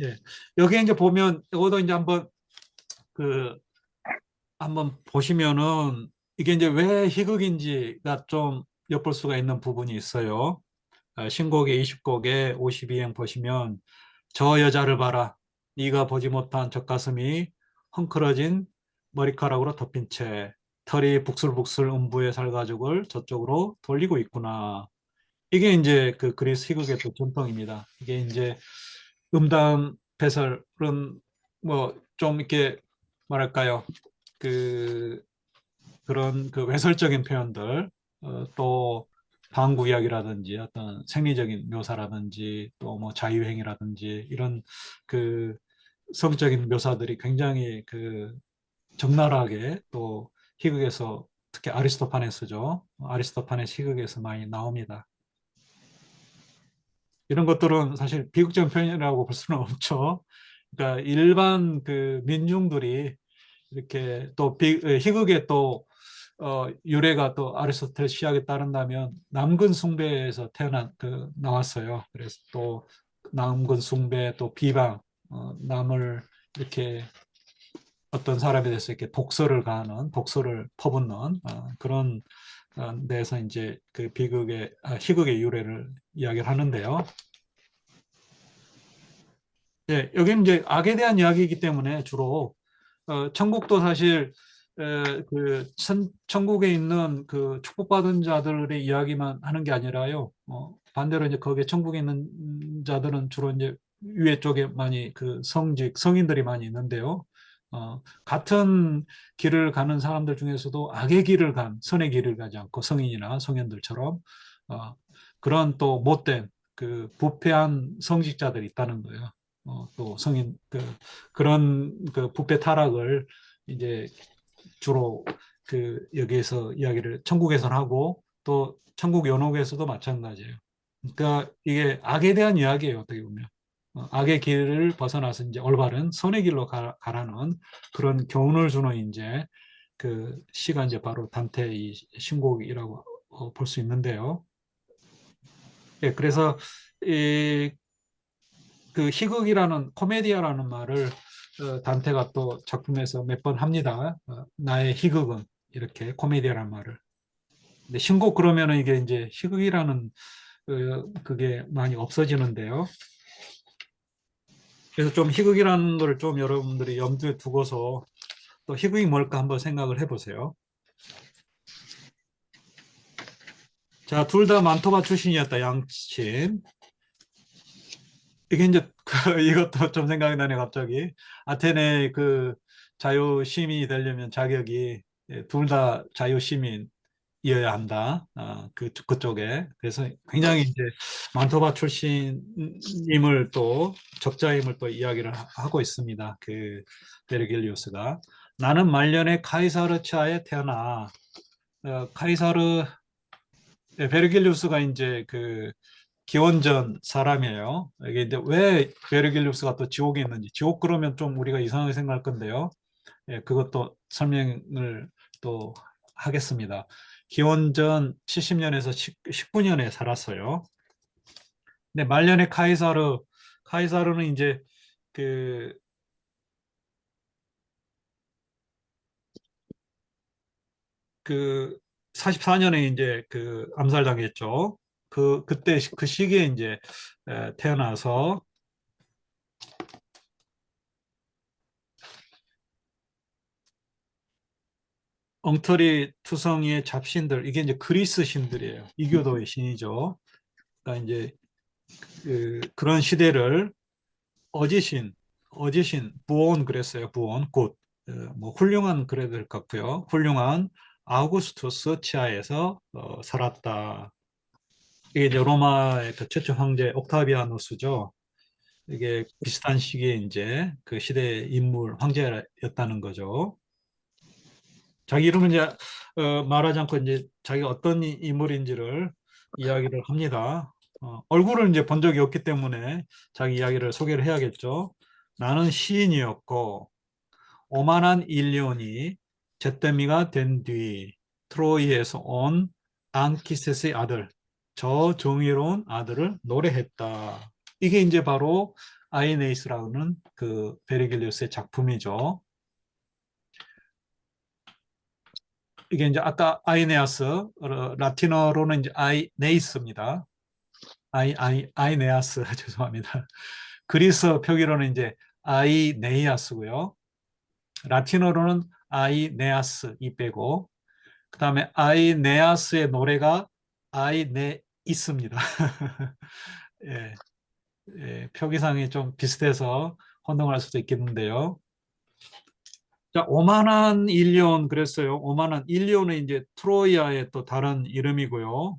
예. 여기 이제 보면 이것도 이제 그 한번 보시면은 이게 이제 왜 희극인지가 좀 엿볼 수가 있는 부분이 있어요. 신곡의 20곡에 52행 보시면 저 여자를 봐라. 네가 보지 못한 젖가슴이 헝클어진 머리카락으로 덮인 채 털이 북슬북슬 음부의 살가죽을 저쪽으로 돌리고 있구나. 이게 이제 그 그리스 희극의 또 전통입니다. 이게 이제 음담 배설은 뭐 좀 이렇게 뭐랄까요, 그 그런 그 외설적인 표현들, 또 방구 이야기라든지 어떤 생리적인 묘사라든지 또 뭐 자유행위라든지 이런 그 성적인 묘사들이 굉장히 그 적나라하게 또 희극에서, 특히 아리스토파네스죠. 아리스토파네스 희극에서 많이 나옵니다. 이런 것들은 사실 비극적 표현이라고 볼 수는 없죠. 그러니까 일반 그 민중들이 이렇게 또 희극의 또 유래가 또 아리스토텔 시학에 따른다면 남근 숭배에서 태어난 그 나왔어요. 그래서 또 남근 숭배, 또 비방, 남을 이렇게 어떤 사람에 대해서 이렇게 독설을 가하는, 독설을 퍼붓는 그런 데서 이제 그 비극의 희극의 유래를 이야기를 하는데요. 네, 여기는 이제 악에 대한 이야기이기 때문에 주로 천국도 사실 천국에 있는 그 축복받은 자들의 이야기만 하는 게 아니라요. 반대로 이제 거기에 천국에 있는 자들은 주로 이제 위에 쪽에 많이 그 성인들이 많이 있는데요. 같은 길을 가는 사람들 중에서도 악의 길을 선의 길을 가지 않고 성인이나 성현들처럼 어, 그런 또 못된 그 부패한 성직자들이 있다는 거예요. 또 성인 그런 그 부패 타락을 이제 주로 그 여기에서 이야기를 천국에서는 하고, 또 천국 연옥에서도 마찬가지예요. 그러니까 이게 악에 대한 이야기예요, 어떻게 보면. 악의 길을 벗어나서 이제 올바른 선의 길로 가라는 그런 교훈을 주는 이제 그 시가 이제 바로 단테의 신곡이라고 볼 수 있는데요. 예, 그래서 이 그 희극이라는, 코미디아라는 말을 단테가 또 작품에서 몇 번 합니다. 나의 희극은, 이렇게 코미디아라는 말을. 근데 신곡 그러면은 이게 이제 희극이라는 그게 많이 없어지는데요. 그래서 좀 희극이라는 걸 좀 여러분들이 염두에 두고서 또 희극이 뭘까 한번 생각을 해보세요. 자, 둘 다 만토바 출신이었다, 양친. 이게 이제 이것도 좀 생각이 나네 갑자기. 아테네 그 자유 시민이 되려면 자격이 둘 다 자유 시민이어야 한다. 그쪽에. 그래서 굉장히 이제 만토바 출신임을 또 적자임을 또 이야기를 하고 있습니다. 그 베르길리우스가 나는 말년에 카이사르치아에 태어나 카이사르 베르길리우스가 이제 그 기원전 사람이에요. 이게 이제 왜 베르길리우스가 또 지옥에 있는지, 지옥 그러면 좀 우리가 이상하게 생각할 건데요. 예, 그것도 설명을 또 하겠습니다. 기원전 70년에서 19년에 살았어요. 근데 말년에 카이사르는 이제 그, 그 44년에 이제 그 암살당했죠. 그때 그 시기에 이제 태어나서 엉터리 투성이의 잡신들, 이게 이제 그리스 신들이에요. 이교도의 신이죠. 그러니까 이제 그런 시대를 어지신, 부온 그랬어요. 부온, 곧, 뭐 훌륭한 그래야 될 것 같고요. 훌륭한 아우구스투스 치하에서 살았다. 이게 이제 로마의 그 최초 황제 옥타비아누스죠. 이게 비슷한 시기에 이제 그 시대의 인물, 황제였다는 거죠. 자기 이름은 이제 말하지 않고 이제 자기가 어떤 인물인지를 이야기를 합니다. 얼굴을 이제 본 적이 없기 때문에 자기 이야기를 소개를 해야겠죠. 나는 시인이었고 오만한 일년이 잿더미가 된 뒤 트로이에서 온 안키세스의 아들, 저 정의로운 아들을 노래했다. 이게 이제 바로 아이네이스라는 그 베르길리우스의 작품이죠. 이게 이제 아까 아이네아스, 라틴어로는 이제 아이네이스입니다. 아이네아스, 죄송합니다. 그리스 표기로는 이제 아이네이아스고요. 라틴어로는 아이네아스 이 빼고, 그다음에 아이네아스의 노래가 아이네이스입니다. 예, 표기상이 좀 비슷해서 혼동할 수도 있겠는데요. 자, 오만한 일리온 그랬어요. 오만한 일리온은 이제 트로이아의 또 다른 이름이고요.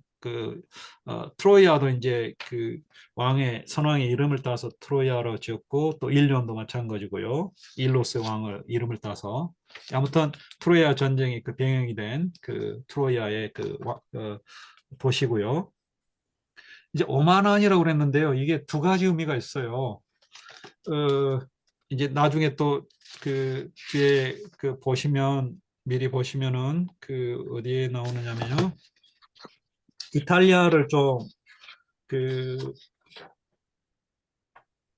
트로이아도 이제 그 선왕의 이름을 따서 트로이아로 지었고 또 일리온도 마찬가지고요. 일로스 왕을 이름을 따서 아무튼 트로이아 전쟁이 그 배경이 된 그 트로이아의 도시고요. 이제 오만한이라고 그랬는데요. 이게 두 가지 의미가 있어요. 이제 나중에 또 그 뒤에 보시면 미리 보시면은 어디에 나오느냐면요. 이탈리아를 좀 그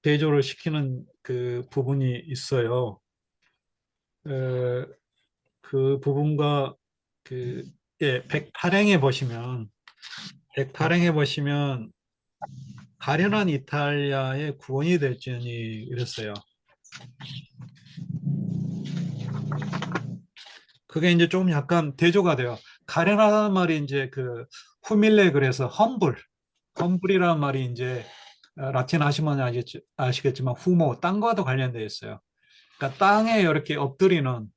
대조를 시키는 그 부분이 있어요. 어, 그 부분과 그 108행에 보시면 108행에 보시면 가련한 이탈리아의 구원이 될지니 이랬어요. 그게 이제 좀 약간 대조가 돼요. 가련하다는 말이 이제 후밀레 그래서 험블이라는 말이 이제 라틴 아시면 아시겠지만 후모, 땅과도 관련되어 있어요. 그러니까 땅에 이렇게 엎드리는,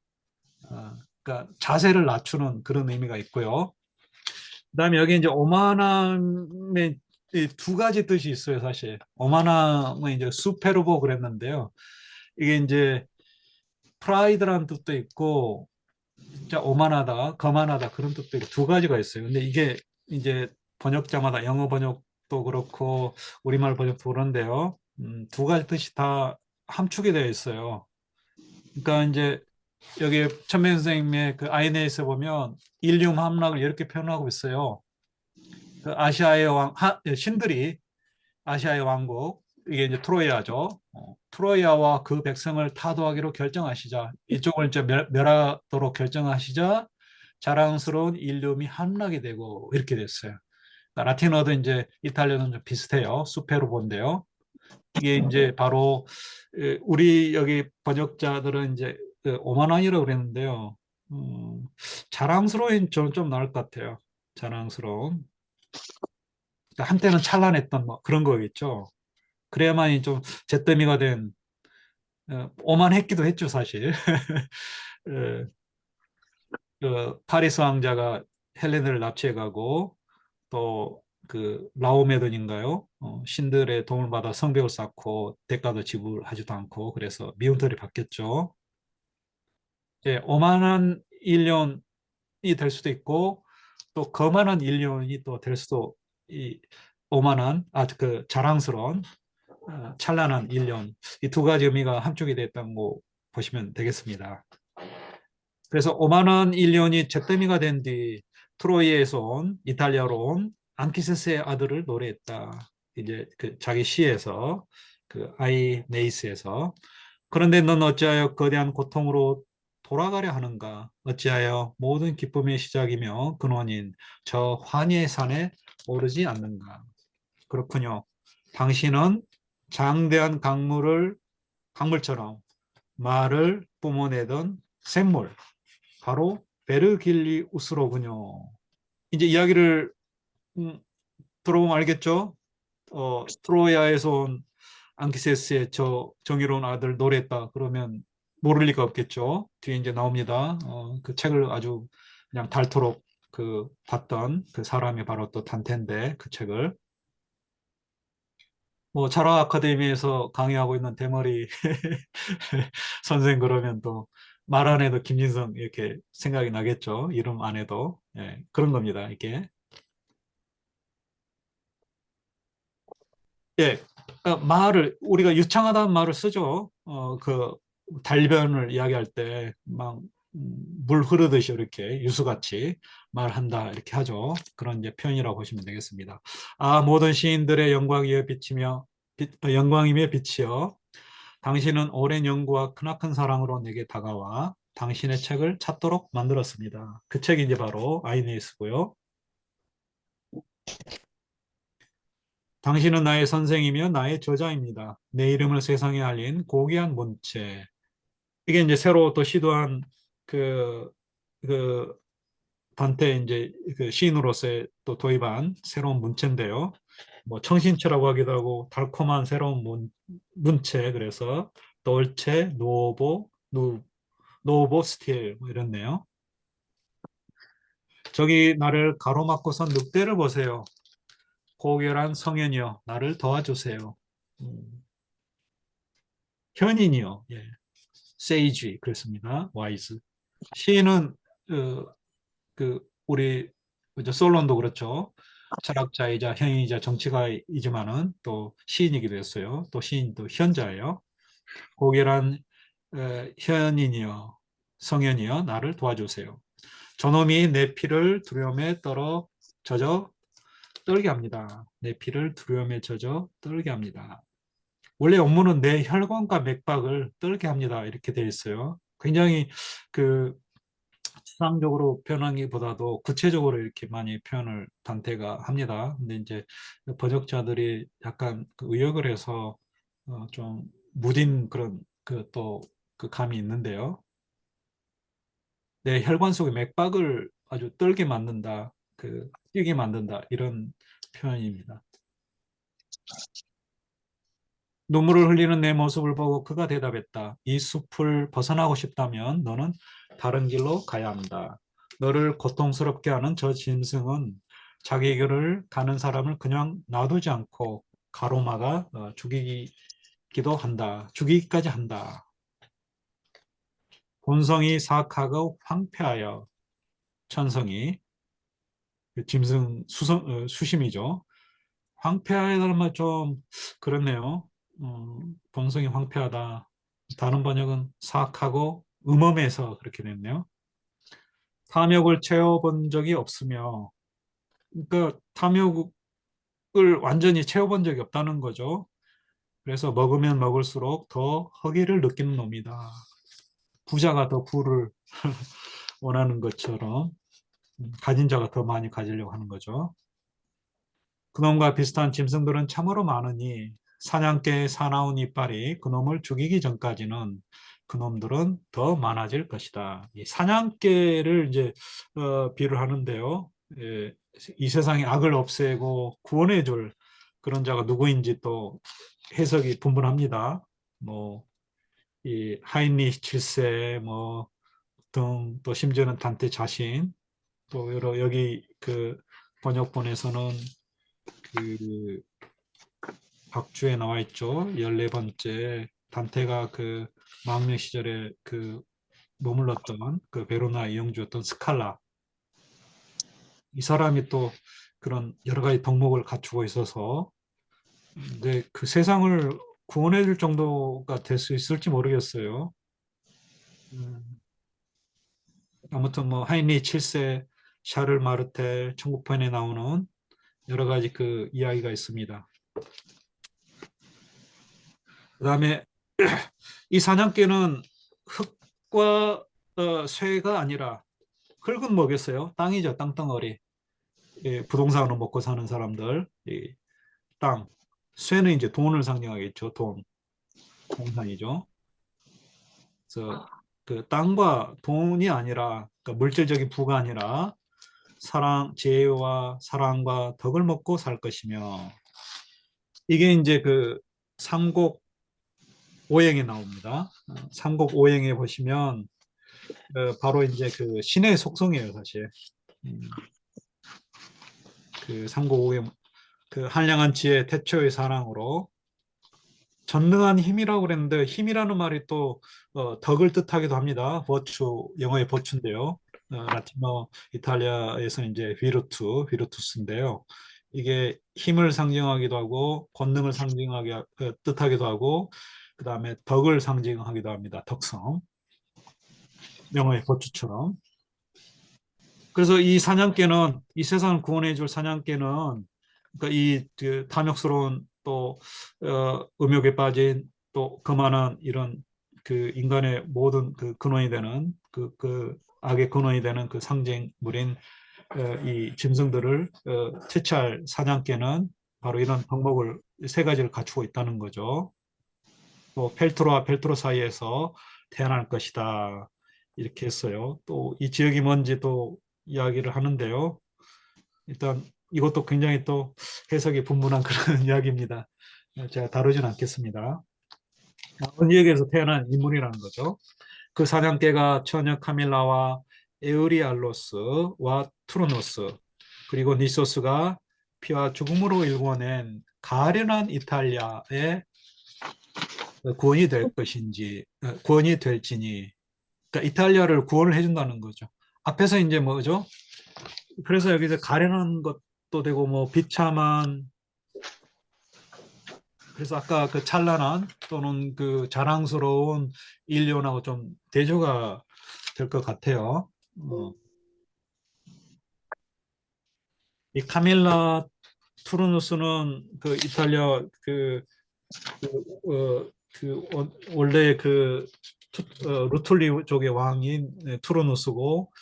그러니까 자세를 낮추는 그런 의미가 있고요. 그다음에 여기 이제 오만함의 이두 가지 뜻이 있어요, 사실. 오만함은 이제 수페르보 그랬는데요. 이게 이제 프라이드라는 뜻도 있고 진짜 오만하다, 거만하다 그런 뜻도 있고 두 가지가 있어요. 근데 이게 이제 번역자마다 영어 번역도 그렇고 우리말 번역도 그런데요. 두 가지 뜻이 다 함축이 되어 있어요. 그러니까 이제 여기 천명 선생님의 그 아이네에서 보면 일륨 함락을 이렇게 표현하고 있어요. 그 아시아의 신들이 아시아의 왕국 이게 이제 트로이아죠. 트로이아와 그 백성을 타도하기로 결정하시자 이쪽을 이제 멸하도록 결정하시자 자랑스러운 일륨이 함락이 되고 이렇게 됐어요. 그러니까 라틴어도 이제 이탈리아는 좀 비슷해요. 수페르본데요. 이게 이제 바로 우리 여기 번역자들은 이제 오만왕이라고 그랬는데요. 자랑스러운 좀 나을 것 같아요. 자랑스러운. 그러니까 한때는 찬란했던 뭐 그런 거겠죠. 그래야만이 좀 잿더미가 된 오만했기도 했죠, 사실. 어, 파리스 왕자가 헬렌을 납치해가고 또 라오메든인가요? 신들의 도움을 받아 성벽을 쌓고 대가도 지불하지도 않고 그래서 미움털이 받겠죠. 이제 오만한 일년이 될 수도 있고 또 거만한 일년이 또 될 수도 이 오만한 자랑스러운 찬란한 일년 이 두 가지 의미가 함축이 됐다고 보시면 되겠습니다. 그래서 오만한 일년이 잿더미가 된 뒤 트로이에서 온 이탈리아로 온 안키세스의 아들을 노래했다. 이제 자기 시에서 아이네이스에서 그런데 넌 어찌하여 거대한 고통으로 돌아가려 하는가? 어찌하여 모든 기쁨의 시작이며 근원인 저 환희의 산에 오르지 않는가? 그렇군요. 당신은 장대한 강물처럼 말을 뿜어내던 샘물, 바로 베르길리우스로군요. 이제 이야기를 음, 들어보면 알겠죠? 트로야에서 온 앙키세스의 저 정의로운 아들 노래했다 그러면 모를 리가 없겠죠. 뒤에 이제 나옵니다. 그 책을 아주 그냥 닳도록 그 봤던 그 사람이 바로 또 단테인데 그 책을 뭐 철학 아카데미에서 강의하고 있는 대머리 선생 그러면 또 말 안 해도 김진성 이렇게 생각이 나겠죠. 이름 안 해도 예, 그런 겁니다. 이게 예, 말을 우리가 유창하다는 말을 쓰죠. 그 달변을 이야기할 때 막 물 흐르듯이 이렇게 유수같이 말한다 이렇게 하죠. 그런 이제 표현이라고 보시면 되겠습니다. 아, 모든 시인들의 영광이여 비치며 영광이며 빛이여 당신은 오랜 연구와 크나큰 사랑으로 내게 다가와 당신의 책을 찾도록 만들었습니다. 그 책이 이제 바로 아이네스고요. 당신은 나의 선생이며 나의 저자입니다. 내 이름을 세상에 알린 고귀한 문체. 이게 이제 새로 또 시도한 그, 그 단테 이제 그 시인으로서의 또 도입한 새로운 문체인데요. 뭐 청신체라고 하기도 하고 달콤한 새로운 문체. 그래서 돌체, 노보 스틸 뭐 이렇네요. 저기 나를 가로막고 선 늑대를 보세요. 고결한 성현이여 나를 도와주세요. 음, 현인이요. 예. 세이지 그렇습니다. 와이즈. 시인은 우리 그죠? 솔론도 그렇죠. 철학자이자 현인이자 정치가이지만은 또 시인이기도 했어요. 또 시인도 현자예요. 고결한 현인이여 성현이여 나를 도와주세요. 저놈이 내 피를 두려움에 젖어 떨게 합니다. 내 피를 두려움에 젖어 떨게 합니다. 원래 원문은 내 혈관과 맥박을 떨게 합니다. 이렇게 되어 있어요. 굉장히 그 추상적으로 표현하기보다도 구체적으로 이렇게 많이 표현을 단테가 합니다. 근데 이제 번역자들이 약간 그 의역을 해서 좀 무딘 그런 그 또 그 감이 있는데요. 내 혈관 속의 맥박을 아주 떨게 만든다, 뛰게 만든다 이런 표현입니다. 눈물을 흘리는 내 모습을 보고 그가 대답했다. 이 숲을 벗어나고 싶다면 너는 다른 길로 가야 한다. 너를 고통스럽게 하는 저 짐승은 자기 길을 가는 사람을 그냥 놔두지 않고 가로막아 죽이기도 한다. 죽이기까지 한다. 본성이 사악하고 황폐하여 천성이 그 짐승 수심이죠. 황폐하다는 말 좀 그렇네요. 본성이 황폐하다. 다른 번역은 사악하고 음험해서 그렇게 됐네요. 탐욕을 채워본 적이 없으며, 그러니까 탐욕을 완전히 채워본 적이 없다는 거죠. 그래서 먹으면 먹을수록 더 허기를 느끼는 놈이다. 부자가 더 부를 원하는 것처럼 가진 자가 더 많이 가지려고 하는 거죠. 그놈과 비슷한 짐승들은 참으로 많으니 사냥개의 사나운 이빨이 그놈을 죽이기 전까지는 그놈들은 더 많아질 것이다. 이 사냥개를 이제 비를 하는데요. 예, 이 세상의 악을 없애고 구원해 줄 그런 자가 누구인지 또 해석이 분분합니다. 뭐 이 하인리히 7세 뭐 등 또 심지어는 단테 자신 또 여러 여기 그 번역본에서는 그 박주에 나와 있죠. 14번째 단테가 그 망명 시절에 그 머물렀던 그 베로나 이영주였던 스칼라 이 사람이 또 그런 여러 가지 덕목을 갖추고 있어서 근데 그 세상을 구원해 줄 정도가 될 수 있을지 모르겠어요. 음, 아무튼 뭐 하인리 7세 샤를 마르텔 천국편에 나오는 여러 가지 그 이야기가 있습니다. 그다음에 이 사냥개는 흙과 쇠가 아니라 흙은 뭐겠어요? 땅이죠, 땅덩어리. 예, 부동산으로 먹고 사는 사람들, 이 땅. 쇠는 이제 돈을 상징하겠죠, 돈, 통상이죠. 그래서 그 땅과 돈이 아니라 그 물질적인 부가 아니라 사랑, 지혜와 사랑과 덕을 먹고 살 것이며 이게 이제 그 삼국 오행에 나옵니다. 삼국 오행에 보시면 바로 이제 그 신의 속성이에요, 사실. 음, 그 삼국 오행 그 한량한 지혜 태초의 사랑으로 전능한 힘이라고 그랬는데 힘이라는 말이 또 덕을 뜻하기도 합니다. 버추 영어의 버추인데요. 라틴어 이탈리아에서는 이제 비르투스인데요. 이게 힘을 상징하기도 하고 권능을 상징하기 뜻하기도 하고 그다음에 덕을 상징하기도 합니다. 덕성. 영어의 버추처럼. 그래서 이 사냥개는 이 세상을 구원해 줄 사냥개는 그러니까 이그 탐욕스러운 또 음욕에 빠진 또 그만한 이런 그 인간의 모든 그 근원이 되는 그 악의 근원이 되는 그 상징물인 이 짐승들을 채취할 사냥개는 바로 이런 덕목을 세 가지를 갖추고 있다는 거죠. 또 펠트로와 펠트로 사이에서 태어날 것이다. 이렇게 했어요. 또 이 지역이 뭔지도 이야기를 하는데요. 일단 이것도 굉장히 또 해석이 분분한 그런 이야기입니다. 제가 다루진 않겠습니다. 어느 지역에서 태어난 인물이라는 거죠. 그 사냥개가 처녀 카밀라와 에우리알로스와 투르노스 그리고 니소스가 피와 죽음으로 일궈낸 가련한 이탈리아의 구원이 될 것인지 구원이 될지니 그러니까 이탈리아를 구원을 해준다는 거죠. 앞에서 이제 뭐죠? 그래서 여기서 가련한 것도 되고 뭐 비참한 그래서 아까 그 찬란한 또는 그 자랑스러운 일련하고 좀 대조가 될 것 같아요. 이 카밀라 투르누스는 그 이탈리아 원래 루툴리 쪽의 왕인 투르누스고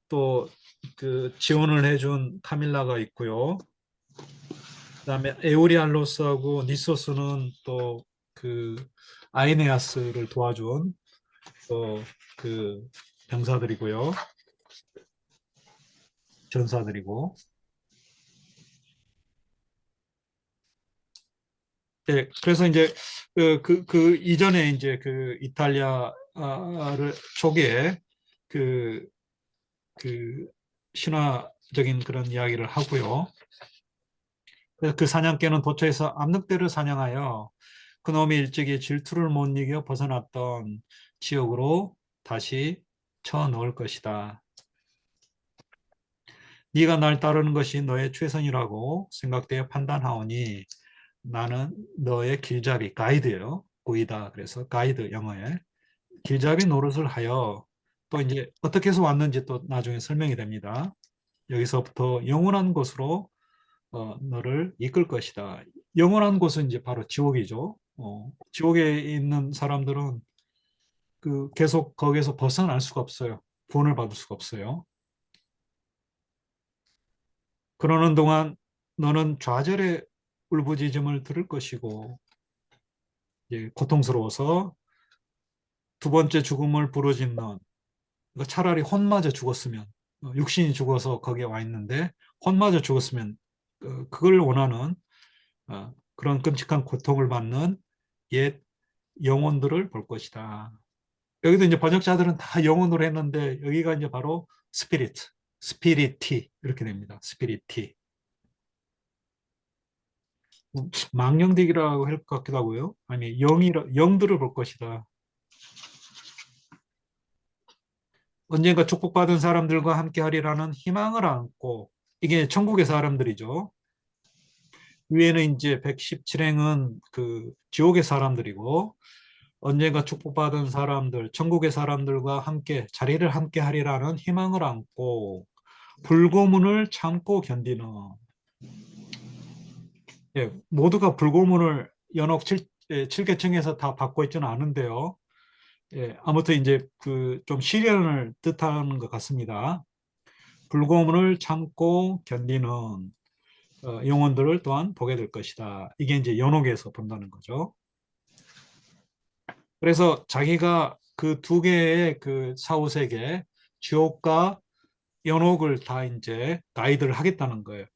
또 그 지원을 해준 카밀라가 있고요. 그다음에 에우리알로스하고 니소스는 또 그 아이네아스를 도와준 또 그 병사들이고요. 전사들이고. 네, 그래서 이제 그 이전에 이제 그 이탈리아를 초기에 그, 그 신화적인 그런 이야기를 하고요. 그래서 그 사냥개는 도처에서 암늑대를 사냥하여 그놈이 일찍이 질투를 못 이겨 벗어났던 지역으로 다시 쳐 넣을 것이다. 네가 날 따르는 것이 너의 최선이라고 생각되어 판단하오니 나는 너의 길잡이 가이드예요. 구이다. 그래서 가이드 영어에 길잡이 노릇을 하여 또 이제 어떻게 해서 왔는지 또 나중에 설명이 됩니다. 여기서부터 영원한 곳으로 너를 이끌 것이다. 영원한 곳은 이제 바로 지옥이죠. 지옥에 있는 사람들은 그 계속 거기에서 벗어날 수가 없어요. 구원을 받을 수가 없어요. 그러는 동안 너는 좌절의 울부짖음을 들을 것이고 이제 고통스러워서 두 번째 죽음을 부르짖는 그러니까 차라리 혼마저 죽었으면 육신이 죽어서 거기에 와 있는데 혼마저 죽었으면 그걸 원하는 그런 끔찍한 고통을 받는 옛 영혼들을 볼 것이다. 여기도 이제 번역자들은 다 영혼으로 했는데 여기가 이제 바로 스피리티 이렇게 됩니다. 스피리티. 망령되기라고 할 것 같기도 하고요. 아니 영들을 볼 것이다. 언젠가 축복받은 사람들과 함께 하리라는 희망을 안고 이게 천국의 사람들이죠. 위에는 이제 117행은 그 지옥의 사람들이고 언젠가 축복받은 사람들, 천국의 사람들과 함께 자리를 함께 하리라는 희망을 안고 불고문을 참고 견디는 예, 모두가 불고문을 연옥 7계층에서 다 받고 있지는 않은데요. 예, 아무튼 이제 그 좀 시련을 뜻하는 것 같습니다. 불고문을 참고 견디는 영혼들을 또한 보게 될 것이다. 이게 이제 연옥에서 본다는 거죠. 그래서 자기가 그 두 개의 그 사후세계, 지옥과 연옥을 다 이제 가이드를 하겠다는 거예요.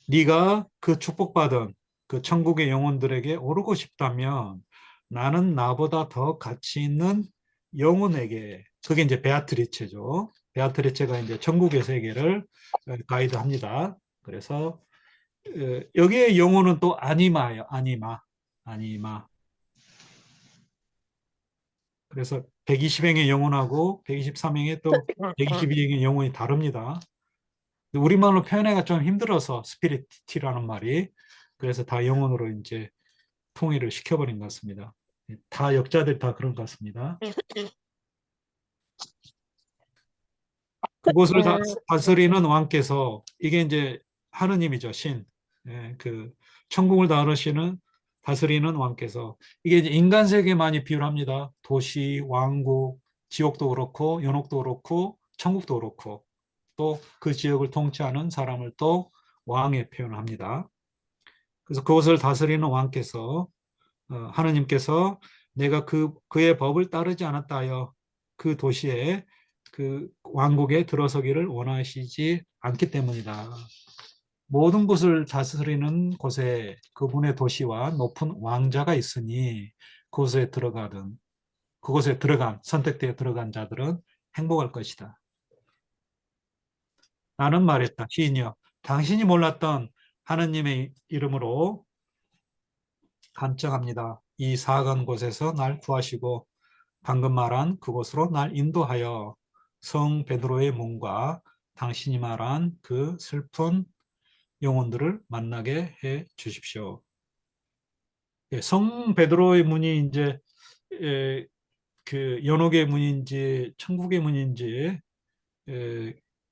네가 그 축복받은 그 천국의 영혼들에게 오르고 싶다면 나는 나보다 더 가치 있는 영혼에게, 그게 이제 베아트리체죠. 베아트리체가 이제 천국의 세계를 가이드합니다. 그래서 여기에 영혼은 또 아니마예요. 아니마. 아니마. 그래서 120행의 영혼하고 123행의 또 122행의 영혼이 다릅니다. 우리말로 표현하기가 좀 힘들어서 스피리티라는 말이, 그래서 다 영혼으로 이제 통일을 시켜버린 것 같습니다. 다 역자들 다 그런 것 같습니다. 그곳을 다스리는 왕께서, 이게 이제 하느님이죠, 신. 예, 그 천국을 다스리는 왕께서, 이게 이제 인간 세계 많이 비유를 합니다. 도시, 왕국, 지옥도 그렇고 연옥도 그렇고 천국도 그렇고, 또 그 지역을 통치하는 사람을 또 왕에 표현합니다. 그래서 그것을 다스리는 왕께서, 하느님께서 내가 그의 법을 따르지 않았다 하여 그 도시에, 그 왕국에 들어서기를 원하시지 않기 때문이다. 모든 것을 다스리는 곳에 그분의 도시와 높은 왕자가 있으니 그곳에 들어간 선택대에 들어간 자들은 행복할 것이다. 나는 말했다. 시인이여, 당신이 몰랐던 하느님의 이름으로 간청합니다. 이 사악한 곳에서 날 구하시고 방금 말한 그곳으로 날 인도하여 성 베드로의 문과 당신이 말한 그 슬픈 영혼들을 만나게 해 주십시오. 예, 성 베드로의 문이 이제 그 연옥의 문인지 천국의 문인지,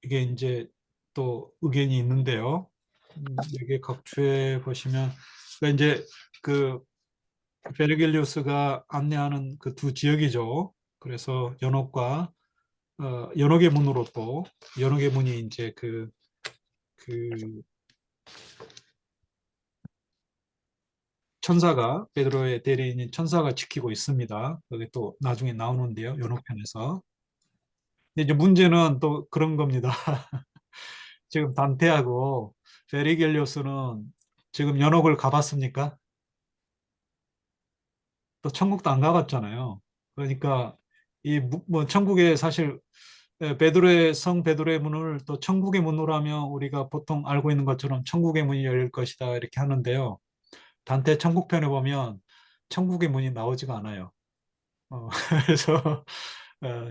이게 이제 또 의견이 있는데요. 여기 각주에 보시면, 그러니까 이제 그 베르길리우스가 안내하는 그 두 지역이죠. 그래서 연옥의 문으로, 또 연옥의 문이 이제 그 천사가, 베드로의 대리인인 천사가 지키고 있습니다. 그게 또 나중에 나오는데요, 연옥편에서. 근데 이제 문제는 또 그런 겁니다. 지금 단테하고 베르길리우스는 지금 연옥을 가봤습니까? 또 천국도 안 가봤잖아요. 그러니까 뭐 천국에 사실, 베드로의 성 베드로의 문을 또 천국의 문으로 하면 우리가 보통 알고 있는 것처럼 천국의 문이 열릴 것이다 이렇게 하는데요. 단테 천국편에 보면 천국의 문이 나오지가 않아요. 그래서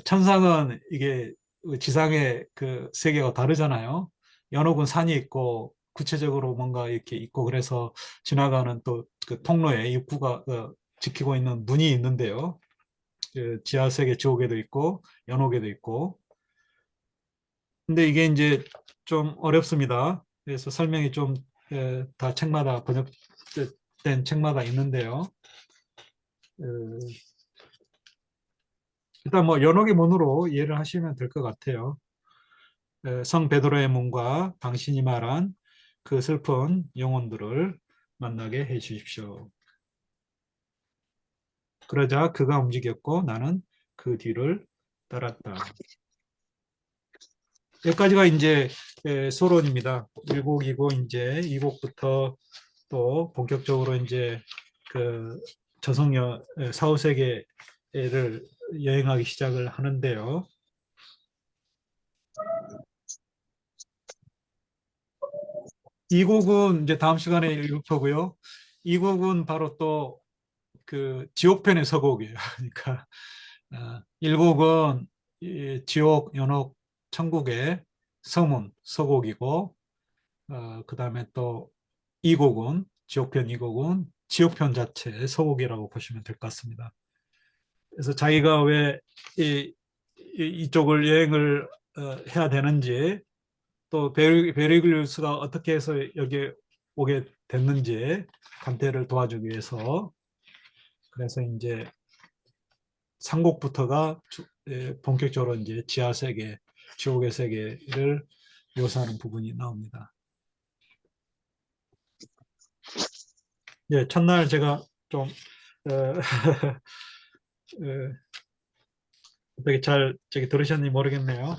천상은 이게 지상의 그 세계가 다르잖아요. 연옥은 산이 있고 구체적으로 뭔가 이렇게 있고, 그래서 지나가는 또 그 통로에 입구가 지키고 있는 문이 있는데요. 그 지하 세계 지옥에도 있고 연옥에도 있고. 근데 이게 이제 좀 어렵습니다. 그래서 설명이 좀 다 책마다 번역된 책마다 있는데요. 어, 일단 뭐 연옥의 문으로 이해를 하시면 될 것 같아요. 성 베드로의 문과 당신이 말한 그 슬픈 영혼들을 만나게 해 주십시오. 그러자 그가 움직였고 나는 그 뒤를 따랐다. 여기까지가 이제 소론입니다. 1곡이고, 이제 2곡부터 또 본격적으로 이제 그 저성여 사후세계를 여행하기 시작을 하는데요. 이 곡은 이제 다음 시간에 읽을 거고요. 이 곡은 바로 또 그 지옥편의 서곡이에요. 그러니까 1곡은 지옥, 연옥, 천국의 서문, 서곡이고, 그다음에 또 2곡은 지옥편, 2곡은 지옥편 자체의 서곡이라고 보시면 될 것 같습니다. 그래서 자기가 왜 이쪽을 여행을 해야 되는지, 또 베르글리우스가 어떻게 해서 여기에 오게 됐는지 간태를 도와주기 위해서, 그래서 이제 상곡부터가 본격적으로 이제 지하 세계, 지옥의 세계를 묘사하는 부분이 나옵니다. 예, 첫날 제가 좀 어떻게 잘 저기 들으셨는지 모르겠네요.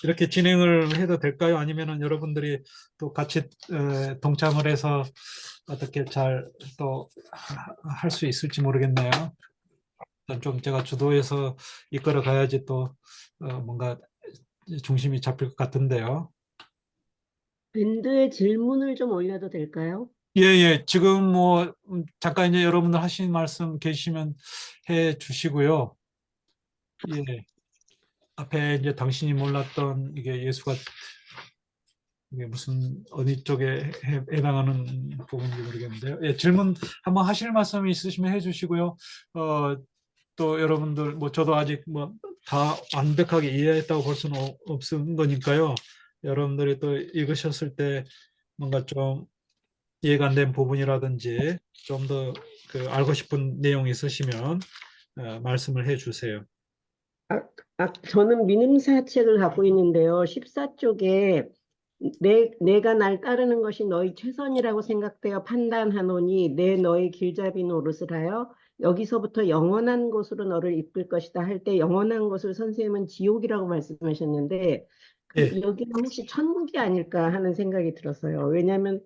이렇게 진행을 해도 될까요? 아니면은 여러분들이 또 같이 동참을 해서 어떻게 잘 또 할 수 있을지 모르겠네요. 일단 좀 제가 주도해서 이끌어 가야지 또 뭔가 중심이 잡힐 것 같은데요. 밴드에 질문을 좀 올려도 될까요? 예, 예. 지금 뭐 잠깐 이제 여러분들 하신 말씀 계시면 해 주시고요. 예. 앞에 이제 당신이 몰랐던 이게 예수가 이게 무슨 어디 쪽에 해당하는 부분인지 모르겠는데요. 예, 질문 한번 하실 말씀이 있으시면 해주시고요. 또 여러분들 뭐 저도 아직 뭐 다 완벽하게 이해했다고 볼 수는 없은 거니까요. 여러분들이 또 읽으셨을 때 뭔가 좀 이해가 안 된 부분이라든지 좀 더 그 알고 싶은 내용이 있으시면 말씀을 해주세요. 저는 민음사 책을 갖고 있는데요. 14쪽에 내가 날 따르는 것이 너희 최선이라고 생각되어 판단하노니 내 너의 길잡이 노릇을 하여 여기서부터 영원한 곳으로 너를 이끌 것이다 할 때 영원한 곳을 선생님은 지옥이라고 말씀하셨는데 예, 여기는 혹시 천국이 아닐까 하는 생각이 들었어요. 왜냐하면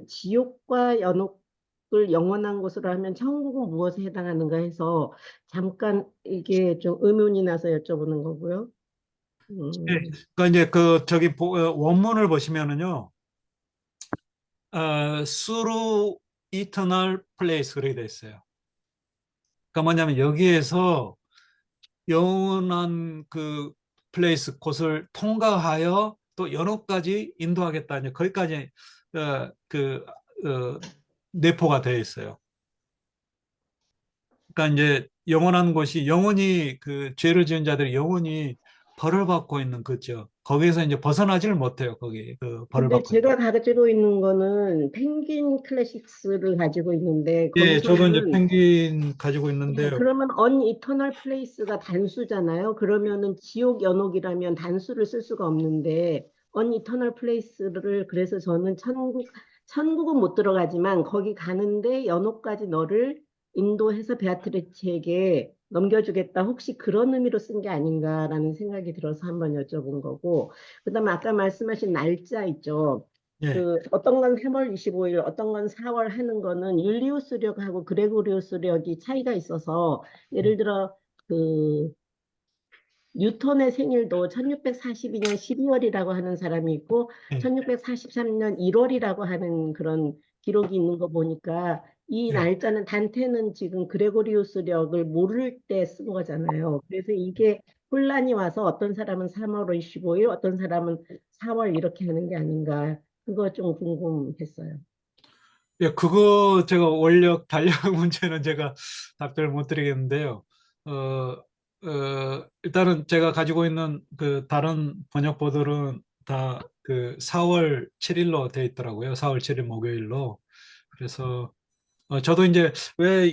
지옥과 연옥을 영원한 곳으로 하면 천국은 무엇에 해당하는가 해서 잠깐 이게 좀 의문이 나서 여쭤보는 거고요. 예. 음, 그러니까 이제 그 저기 원문을 보시면은요. through eternal place 그렇게 돼 있어요. 그러니까 뭐냐면 여기에서 영원한 그 플레이스 곳을 통과하여 또 연옥까지 인도하겠다. 이제 거기까지 그 내포가 되어 있어요. 그러니까 이제 영원한 곳이 영원히 그 죄를 지은 자들이 영원히 벌을 받고 있는 거죠. 거기에서 이제 벗어나지를 못해요. 거기 그 벌을 근데 받고 있는. 제가 가지고 있는 거는 펭귄 클래식스를 가지고 있는데 예, 저도 이제 거기서는 펭귄 가지고 예, 있는데요. 그러면 언이터널 플레이스가 단수잖아요. 그러면은 지옥 연옥이라면 단수를 쓸 수가 없는데 언이터널 플레이스를 그래서 저는 천국은 못 들어가지만 거기 가는데 연옥까지 너를 인도해서 베아트리체에게 넘겨주겠다. 혹시 그런 의미로 쓴 게 아닌가라는 생각이 들어서 한번 여쭤본 거고. 그다음에 아까 말씀하신 날짜 있죠. 예, 어떤 건 3월 25일, 어떤 건 4월 하는 거는 율리우스력하고 그레고리우스력이 차이가 있어서 예를 들어 그 뉴턴의 생일도 1642년 12월이라고 하는 사람이 있고 예, 1643년 1월이라고 하는 그런 기록이 있는 거 보니까 이 예. 날짜는 단테는 지금 그레고리우스력을 모를 때 쓴 거잖아요. 그래서 이게 혼란이 와서 어떤 사람은 3월 25일, 어떤 사람은 4월 이렇게 하는 게 아닌가. 그거 좀 궁금했어요. 예, 그거 제가 원력 달력 문제는 제가 답변을 못 드리겠는데요. 일단은 제가 가지고 있는 그 다른 번역본들은 다 그 4월 7일로 돼 있더라고요. 4월 7일 목요일로. 그래서 저도 이제 왜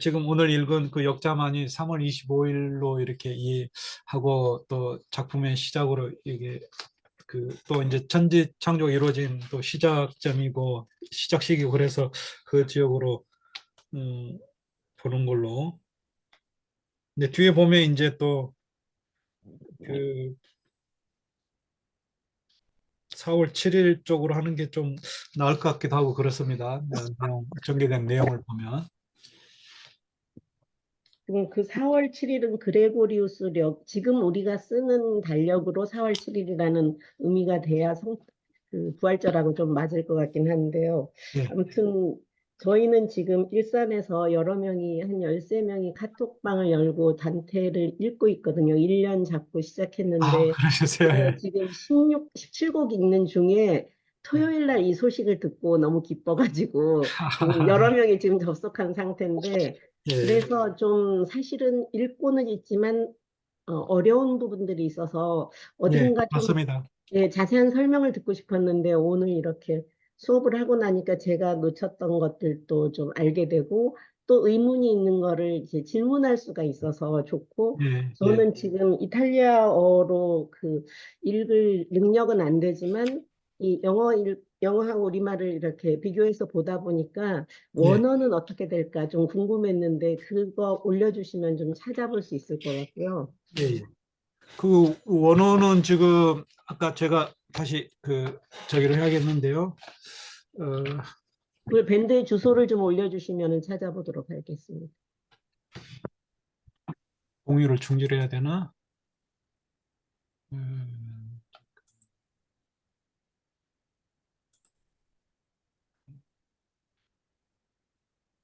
지금 오늘 읽은 그 역자만이 3월 25일로 이렇게 이해하고 또 작품의 시작으로 이게 그 또 이제 천지 창조가 이루어진 또 시작점이고 시작시기고 그래서 그 지역으로 음, 보는 걸로. 근데 뒤에 보면 이제 또 그 4월 7일 쪽으로 하는 게 좀 나을 것 같기도 하고 그렇습니다. 전개된 내용을 보면. 그럼 그 4월 7일은 그레고리우스력, 지금 우리가 쓰는 달력으로 4월 7일이라는 의미가 돼야 부활절하고 좀 맞을 것 같긴 한데요. 예. 아무튼 저희는 지금 일산에서 여러 명이, 한 13명이 카톡방을 열고 단테를 읽고 있거든요. 1년 잡고 아, 시작했는데 그러셨어요. 예. 지금 17곡 읽는 중에 예. 토요일 날 이 소식을 듣고 너무 기뻐가지고 여러 명이 지금 접속한 상태인데 예. 그래서 좀 사실은 읽고는 있지만 어려운 부분들이 있어서 예, 어딘가 좀 맞습니다. 예, 자세한 설명을 듣고 싶었는데 오늘 이렇게 수업을 하고 나니까 제가 놓쳤던 것들도 좀 알게 되고 또 의문이 있는 거를 이제 질문할 수가 있어서 좋고 예, 예, 저는 지금 이탈리아어로 읽을 능력은 안 되지만 이 영어하고 우리말을 이렇게 비교해서 보다 보니까 예, 원어는 어떻게 될까 좀 궁금했는데 그거 올려주시면 좀 찾아볼 수 있을 것 같고요. 예, 예. 그 원어는 지금 아까 제가 다시 그 저기를 해야겠는데요. 어, 그 밴드의 주소를 좀 올려주시면 찾아보도록 하겠습니다. 공유를 중지해야 되나? 음,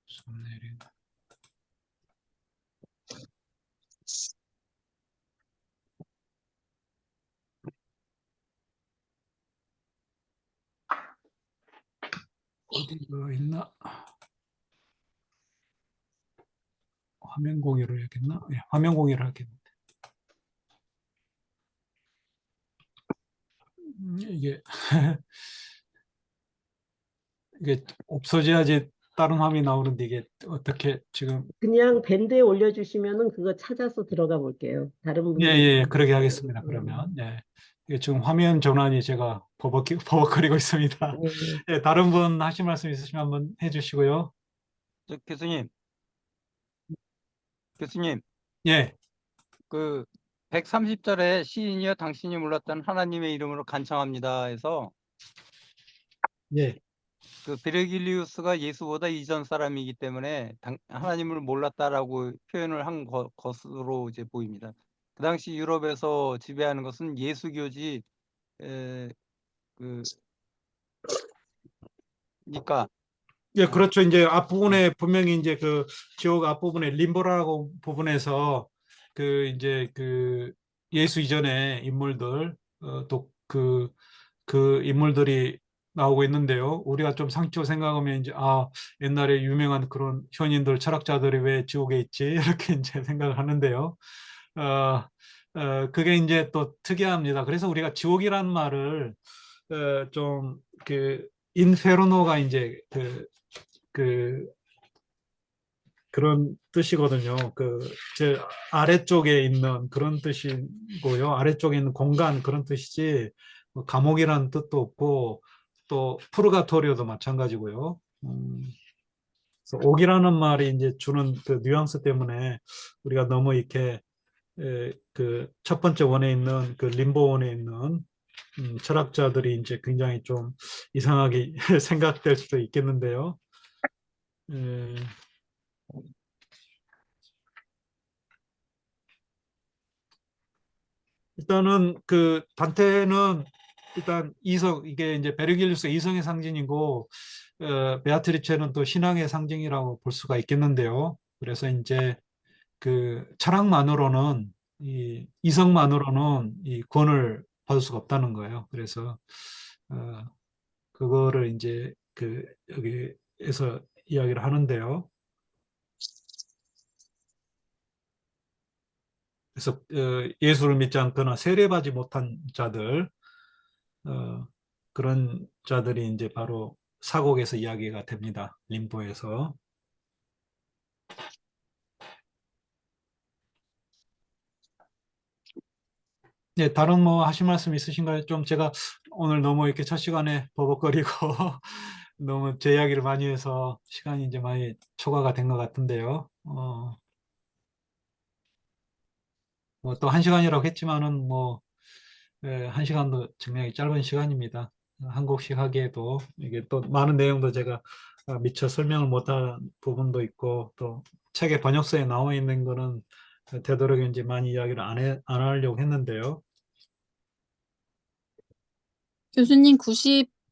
썸네일이 어디가 있나? 화면 공유를 해야겠나? 예, 화면 공유를 하겠네. 이게 이게 없어져야지 다른 화면이 나오는데 이게 어떻게 지금 그냥 밴드에 올려주시면은 그거 찾아서 들어가 볼게요. 다른 예, 분들. 예, 예, 그러게 하겠습니다. 그러면 예. 이게 지금 화면 전환이 제가 버벅거리고 있습니다. 네. 예, 다른 분 하실 말씀 있으시면 한번 해주시고요. 교수님, 교수님, 예, 그 130절에 시인이여 당신이 몰랐던 하나님의 이름으로 간청합니다 해서 예, 그 베르길리우스가 예수보다 이전 사람이기 때문에 하나님을 몰랐다라고 표현을 한 것으로 이제 보입니다. 그 당시 유럽에서 지배하는 것은 예수교지 에, 그 니까 예, 어, 그렇죠. 이제 앞부분에 분명히 이제 그 지옥 앞부분에 림보라고 부분에서 그 이제 그 예수 이전의 인물들 또그 그 인물들이 나오고 있는데요. 우리가 좀 상식적으로 생각하면 이제 옛날에 유명한 그런 현인들 철학자들이 왜 지옥에 있지 이렇게 이제 생각을 하는데요. 어, 그게 이제 또 특이합니다. 그래서 우리가 지옥이라는 말을 좀그 인페르노가 이제 그 그런 뜻이거든요. 제 아래쪽에 있는 그런 뜻이고요. 아래쪽에 있는 공간 그런 뜻이지 뭐 감옥이라는 뜻도 없고 또 푸르가토리오도 마찬가지고요. 그래서 옥이라는 말이 이제 주는 그 뉘앙스 때문에 우리가 너무 이렇게 그 첫 번째 원에 있는 그 림보 원에 있는 철학자들이 이제 굉장히 좀 이상하게 생각될 수도 있겠는데요. 에, 일단은 그 단테는 일단 이성 이게 이제 베르길리우스 이성의 상징이고 베아트리체는 또 신앙의 상징이라고 볼 수가 있겠는데요. 그래서 이제 그 철학만으로는 이 이성만으로는 이 구원을 받을 수가 없다는 거예요. 그래서 어, 그거를 이제 그 여기에서 이야기를 하는데요. 그래서 예수를 믿지 않거나 세례받지 못한 자들 어, 그런 자들이 이제 바로 사곡에서 이야기가 됩니다. 림보에서. 네, 다른 뭐 하실 말씀 있으신가요? 좀 제가 오늘 너무 이렇게 첫 시간에 버벅거리고 너무 제 이야기를 많이 해서 시간이 이제 많이 초과가 된 것 같은데요. 뭐 또 한 시간이라고 했지만은 뭐 한 시간도 정말 짧은 시간입니다. 한 곡씩 하기에도 이게 또 많은 내용도 제가 미처 설명을 못한 부분도 있고 또 책의 번역서에 나와 있는 거는 되도록 이제 많이 이야기를 안 하려고 했는데요. 교수님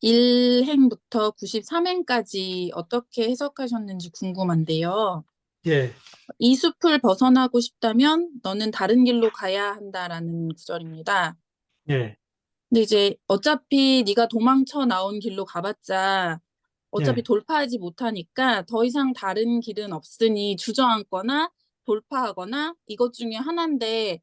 91행부터 93행까지 어떻게 해석하셨는지 궁금한데요. 예, 이 숲을 벗어나고 싶다면 너는 다른 길로 가야 한다라는 구절입니다. 예, 근데 이제 어차피 네가 도망쳐 나온 길로 가봤자 어차피 예, 돌파하지 못하니까 더 이상 다른 길은 없으니 주저앉거나 돌파하거나 이것 중에 하나인데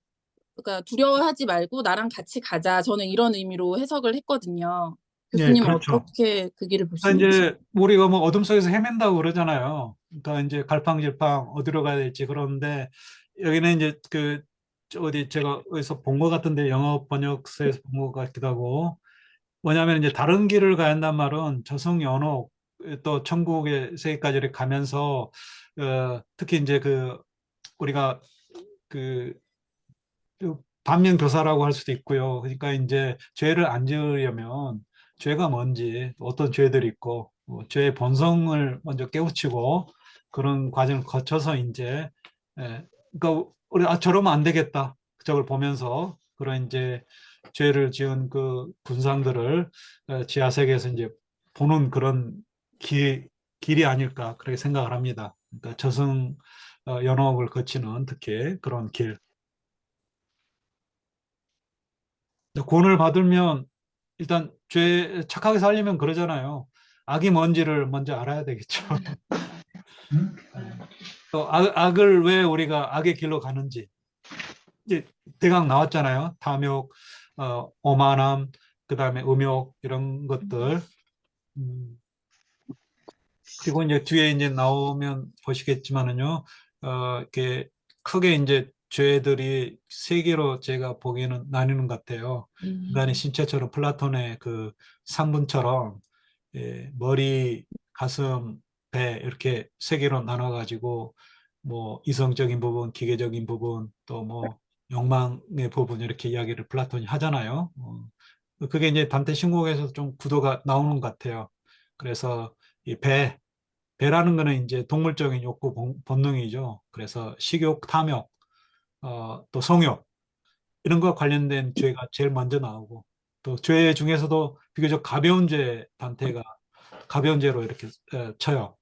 그러니까 두려워하지 말고 나랑 같이 가자. 저는 이런 의미로 해석을 했거든요. 예, 교수님은 그렇죠. 어떻게 그 길을 그러니까 보시는지. 이제 우리가 뭐 어둠 속에서 헤맨다고 그러잖아요. 그러니까 이제 갈팡질팡 어디로 가야 될지 그러는데 여기는 이제 어디 제가 어디서 본 것 같은데 영어 번역서에서 본 것 같기도 하고 뭐냐면 이제 다른 길을 가야 한단 말은 저승 연옥 또 천국의 세계까지 이렇게 가면서 특히 이제 그 우리가 그 반면 교사라고 할 수도 있고요. 그러니까 이제 죄를 안 지으려면 죄가 뭔지 어떤 죄들이 있고 죄의 본성을 먼저 깨우치고 그런 과정을 거쳐서 이제 그러니까 우리 저러면 안 되겠다. 저걸 보면서 그런 이제 죄를 지은 그 군상들을 지하 세계에서 이제 보는 그런 길이 아닐까 그렇게 생각을 합니다. 그러니까 저승 연옥을 거치는 특히 그런 길. 구원을 받으면 일단 죄 착하게 살려면 그러잖아요. 악이 뭔지를 먼저 알아야 되겠죠. 또 악을 왜 우리가 악의 길로 가는지 이제 대강 나왔잖아요. 탐욕, 오만함, 그다음에 음욕 이런 것들. 음, 그리고 이제 뒤에 이제 나오면 보시겠지만은요, 이렇게 크게 이제 죄들이 세 개로 제가 보기에는 나뉘는 것 같아요. 인간의 신체처럼 플라톤의 그 상분처럼 머리, 가슴, 배 이렇게 세 개로 나눠가지고 뭐 이성적인 부분, 기계적인 부분, 또 뭐 욕망의 부분 이렇게 이야기를 플라톤이 하잖아요. 그게 이제 단테 신공에서 좀 구도가 나오는 것 같아요. 그래서 이 배라는 거는 이제 동물적인 욕구 본능이죠. 그래서 식욕, 탐욕, 또 성욕 이런 거와 관련된 죄가 제일 먼저 나오고 또 죄 중에서도 비교적 가벼운 죄 단테가 가벼운 죄로 이렇게 쳐요.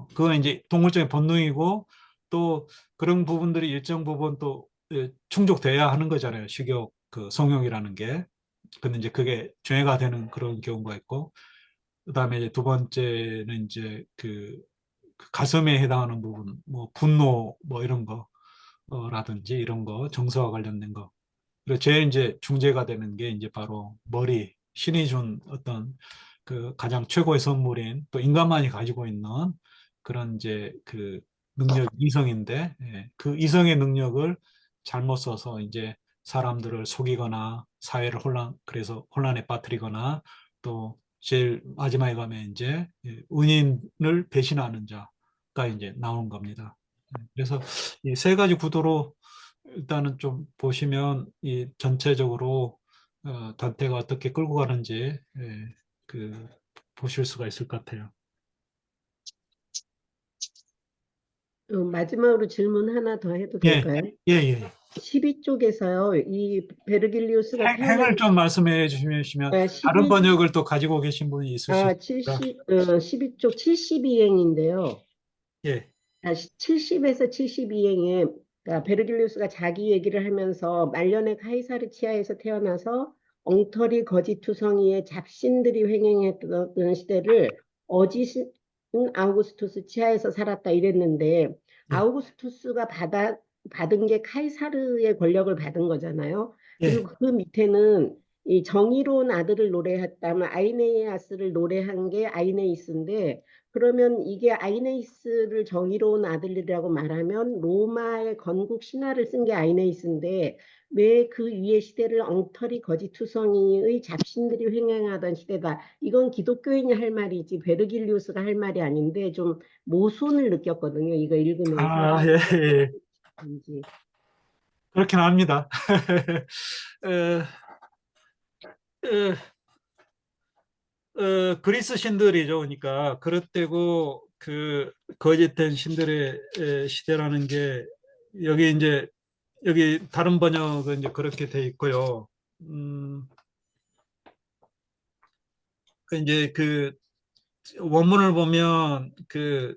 그거는 이제 동물적인 본능이고 또 그런 부분들이 일정 부분 또 충족돼야 하는 거잖아요. 식욕, 그 성욕이라는 게. 근데 이제 그게 죄가 되는 그런 경우가 있고 그다음에 이제 두 번째는 이제 그 가슴에 해당하는 부분, 뭐 분노 뭐 이런 거라든지 이런 거 정서와 관련된 거. 그리고 제일 이제 중재가 되는 게 이제 바로 머리, 신이 준 어떤 그 가장 최고의 선물인 또 인간만이 가지고 있는 그런 이제 그 능력 이성인데 그 이성의 능력을 잘못 써서 이제 사람들을 속이거나 사회를 그래서 혼란에 빠뜨리거나 또 제일 마지막에 가면 이제 은인을 배신하는 자가 이제 나오는 겁니다. 그래서 이 세 가지 구도로 일단은 좀 보시면 이 전체적으로 단테가 어떻게 끌고 가는지 그 보실 수가 있을 것 같아요. 마지막으로 질문 하나 더 해도 예, 될까요? 예, 예. 12쪽에서요, 이 베르길리우스가 태어난 행을 좀 말씀해 주시면 다른 12, 번역을 또 가지고 계신 분이 있을 수 있으니까. 12쪽 72행인데요. 예, 70에서 72행에 그러니까 베르길리우스가 자기 얘기를 하면서 말년의 카이사르 치하에서 태어나서 엉터리 거짓투성이의 잡신들이 횡행했던 시대를 어짓은 아우구스투스 치하에서 살았다 이랬는데 예, 아우구스투스가 받은 게 카이사르의 권력을 받은 거잖아요. 예. 그리고 그 밑에는 이 정의로운 아들을 노래했다면 아이네이아스를 노래한 게 아이네이스인데 그러면 이게 아이네이스를 정의로운 아들이라고 말하면 로마의 건국 신화를 쓴 게 아이네이스인데 왜 그 위의 시대를 엉터리 거짓투성이의 잡신들이 횡행하던 시대다. 이건 기독교인이 할 말이지 베르길리우스가 할 말이 아닌데 좀 모순을 느꼈거든요. 이거 읽으면서 아, 예, 예. 왠지. 그렇긴 합니다. 어, 어, 그리스 신들이죠. 그러니까 그릇되고 그 거짓된 신들의 시대라는 게 여기 이제 여기 다른 번역은 이제 그렇게 돼 있고요. 그 이제 그 원문을 보면 그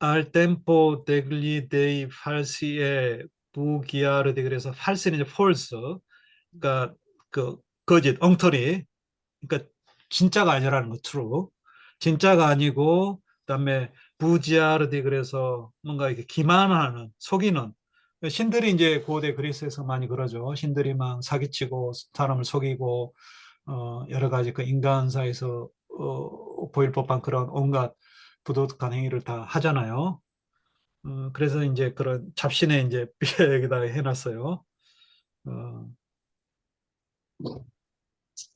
al tempo degli dei falsi에 부기아르디 그래서 falsi는 이제 false 그러니까 그 거짓 엉터리 그러니까 진짜가 아니라는 거 true 진짜가 아니고 그다음에 부지아르디 그래서 뭔가 이렇게 기만하는 속이는 신들이 이제 고대 그리스에서 많이 그러죠. 신들이 막 사기치고 사람을 속이고 여러 가지 그 인간 사이에서 보일 법한 그런 온갖 부도덕한 행위를 다 하잖아요. 그래서 이제 그런 잡신에 이제 여기다 해놨어요. 어,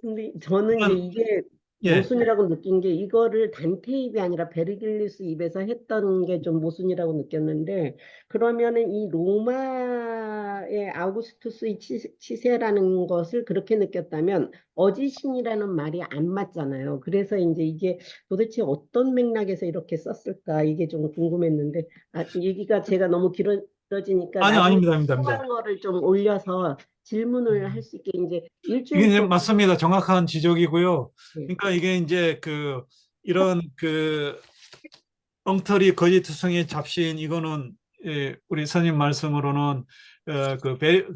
근데 저는 이제 이게 예, 모순이라고 느낀 게 이거를 단테 입이 아니라 베르길리우스 입에서 했던 게 좀 모순이라고 느꼈는데 그러면은 이 로마의 아우구스투스의 치세라는 것을 그렇게 느꼈다면 어지신이라는 말이 안 맞잖아요. 그래서 이제 이게 도대체 어떤 맥락에서 이렇게 썼을까 이게 좀 궁금했는데 얘기가 제가 너무 길어지니까 아니요, 나중에 아닙니다, 아닙니다, 아닙니다. 궁금한 거를 좀 올려서 질문을 할 수 있게 이제 이게 일주일 이제 동안 맞습니다. 정확한 지적이고요. 예, 그러니까 이게 이제 이런 엉터리 거짓투성이 잡신 이거는 우리 선생님 말씀으로는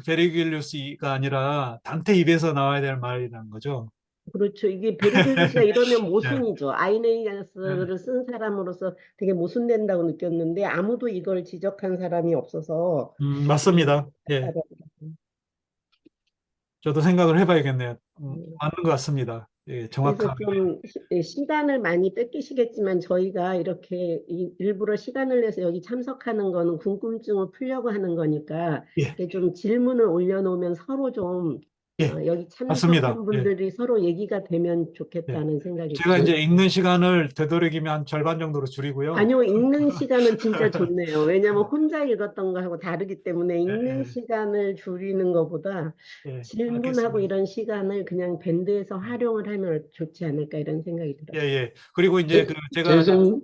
베르길리우스가 아니라 단테 입에서 나와야 될 말이라는 거죠. 그렇죠. 이게 베르길리우스가 이러면 예, 모순이죠. 예. 아이네이아스를 쓴 사람으로서 되게 모순된다고 느꼈는데 아무도 이걸 지적한 사람이 없어서 맞습니다. 예, 저도 생각을 해봐야겠네요. 맞는 것 같습니다. 예, 그래서 정확하게. 좀 시간을 많이 뺏기시겠지만 저희가 이렇게 일부러 시간을 내서 여기 참석하는 거는 궁금증을 풀려고 하는 거니까 예, 이렇게 좀 질문을 올려놓으면 서로 좀 예, 여기 맞습니다. 참석한 예, 분들이 서로 얘기가 되면 예. 좋겠다는 생각이 제가 들어요. 이제 읽는 시간을 되도록이면 한 절반 정도로 줄이고요. 아니요, 읽는 시간은 진짜 좋네요. 왜냐하면 혼자 읽었던 거하고 다르기 때문에 예, 읽는 예, 시간을 줄이는 것보다 예, 질문하고 알겠습니다. 이런 시간을 그냥 밴드에서 활용을 하면 좋지 않을까 이런 생각이 예, 들어요. 예. 그리고 이제 제, 제가 재생,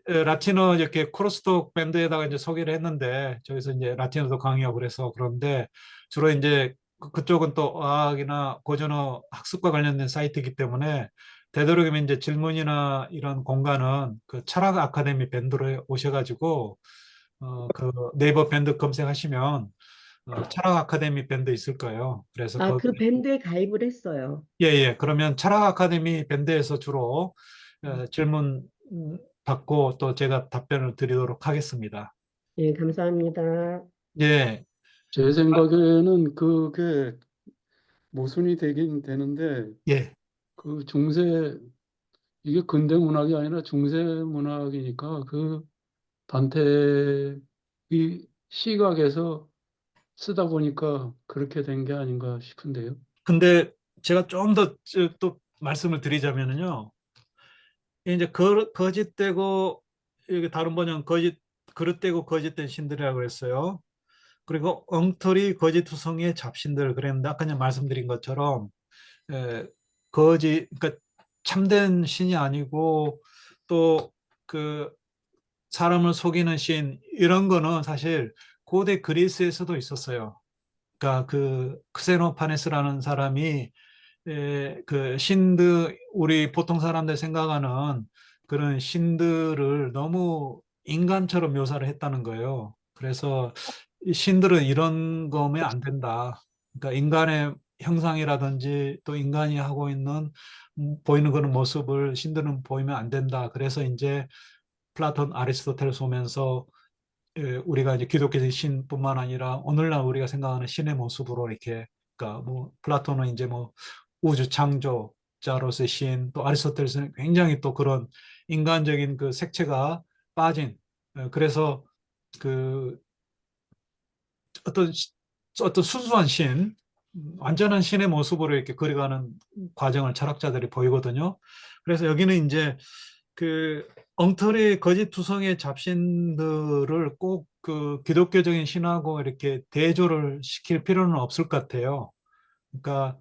라틴어 이렇게 크로스톡 밴드에다가 이제 소개를 했는데 저기서 이제 라틴어도 강의하고 그래서 그런데 주로 이제 그쪽은 또 어학이나 고전어 학습과 관련된 사이트이기 때문에 되도록이면 이제 질문이나 이런 공간은 그 철학 아카데미 밴드로 오셔가지고 그 네이버 밴드 검색하시면 철학 아카데미 밴드 있을 거예요. 그래서 아, 거기 그 밴드에 가입을 했어요. 예, 예. 그러면 철학 아카데미 밴드에서 주로 질문 받고 또 제가 답변을 드리도록 하겠습니다. 예, 감사합니다. 예, 제 생각에는 그게 모순이 되긴 되는데, 예. 그 중세, 이게 근대 문학이 아니라 중세 문학이니까 그 단테의 시각에서 쓰다 보니까 그렇게 된 게 아닌가 싶은데요. 근데 제가 좀 더 또 말씀을 드리자면은요. 이제 거짓되고 여기 다른 번역은 그릇되고 거짓된 신들이라고 했어요. 그리고 엉터리 거짓투성이의 잡신들 그랬는데 아까 전에 말씀드린 것처럼 에, 그러니까 참된 신이 아니고 또 그 사람을 속이는 신 이런 거는 사실 고대 그리스에서도 있었어요. 그러니까 그 크세노파네스라는 사람이 그 신들 우리 보통 사람들 생각하는 그런 신들을 너무 인간처럼 묘사를 했다는 거예요. 그래서 이 신들은 이런 거면 안 된다. 그러니까 인간의 형상이라든지 또 인간이 하고 있는 보이는 그런 모습을 신들은 보이면 안 된다. 그래서 이제 플라톤, 아리스토텔레스 오면서 우리가 이제 기독교적인 신뿐만 아니라 오늘날 우리가 생각하는 신의 모습으로 이렇게 그러니까 뭐 플라톤은 이제 뭐 우주 창조자로서의 신, 또 아리스토텔레스는 굉장히 또 그런 인간적인 그 색채가 빠진 그래서 그 어떤 어떤 순수한 신, 완전한 신의 모습으로 이렇게 그려가는 과정을 철학자들이 보이거든요. 그래서 여기는 이제 그 엉터리 거짓투성의 잡신들을 꼭 그 기독교적인 신하고 이렇게 대조를 시킬 필요는 없을 것 같아요. 그러니까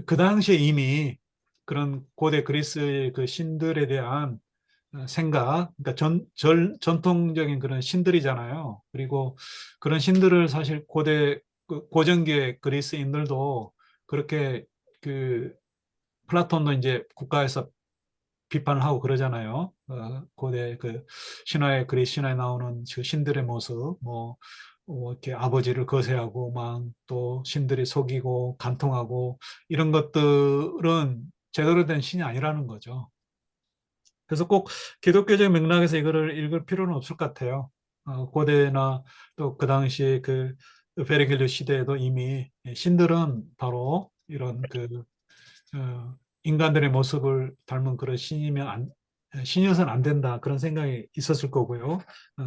그 당시에 이미 그런 고대 그리스의 그 신들에 대한 생각, 그러니까 전통적인 그런 신들이잖아요. 그리고 그런 신들을 사실 고전기의 그리스인들도 그렇게 그 플라톤도 이제 국가에서 비판을 하고 그러잖아요. 고대 그 그리스 신화에 나오는 그 신들의 모습, 이렇게 아버지를 거세하고 막 또 신들이 속이고 간통하고 이런 것들은 제대로 된 신이 아니라는 거죠. 그래서 꼭 기독교적 맥락에서 이거를 읽을 필요는 없을 것 같아요. 고대나 또 그 당시 그 베르길리우 시대에도 이미 신들은 바로 이런 어, 인간들의 모습을 닮은 그런 신이어서는 안 된다 그런 생각이 있었을 거고요.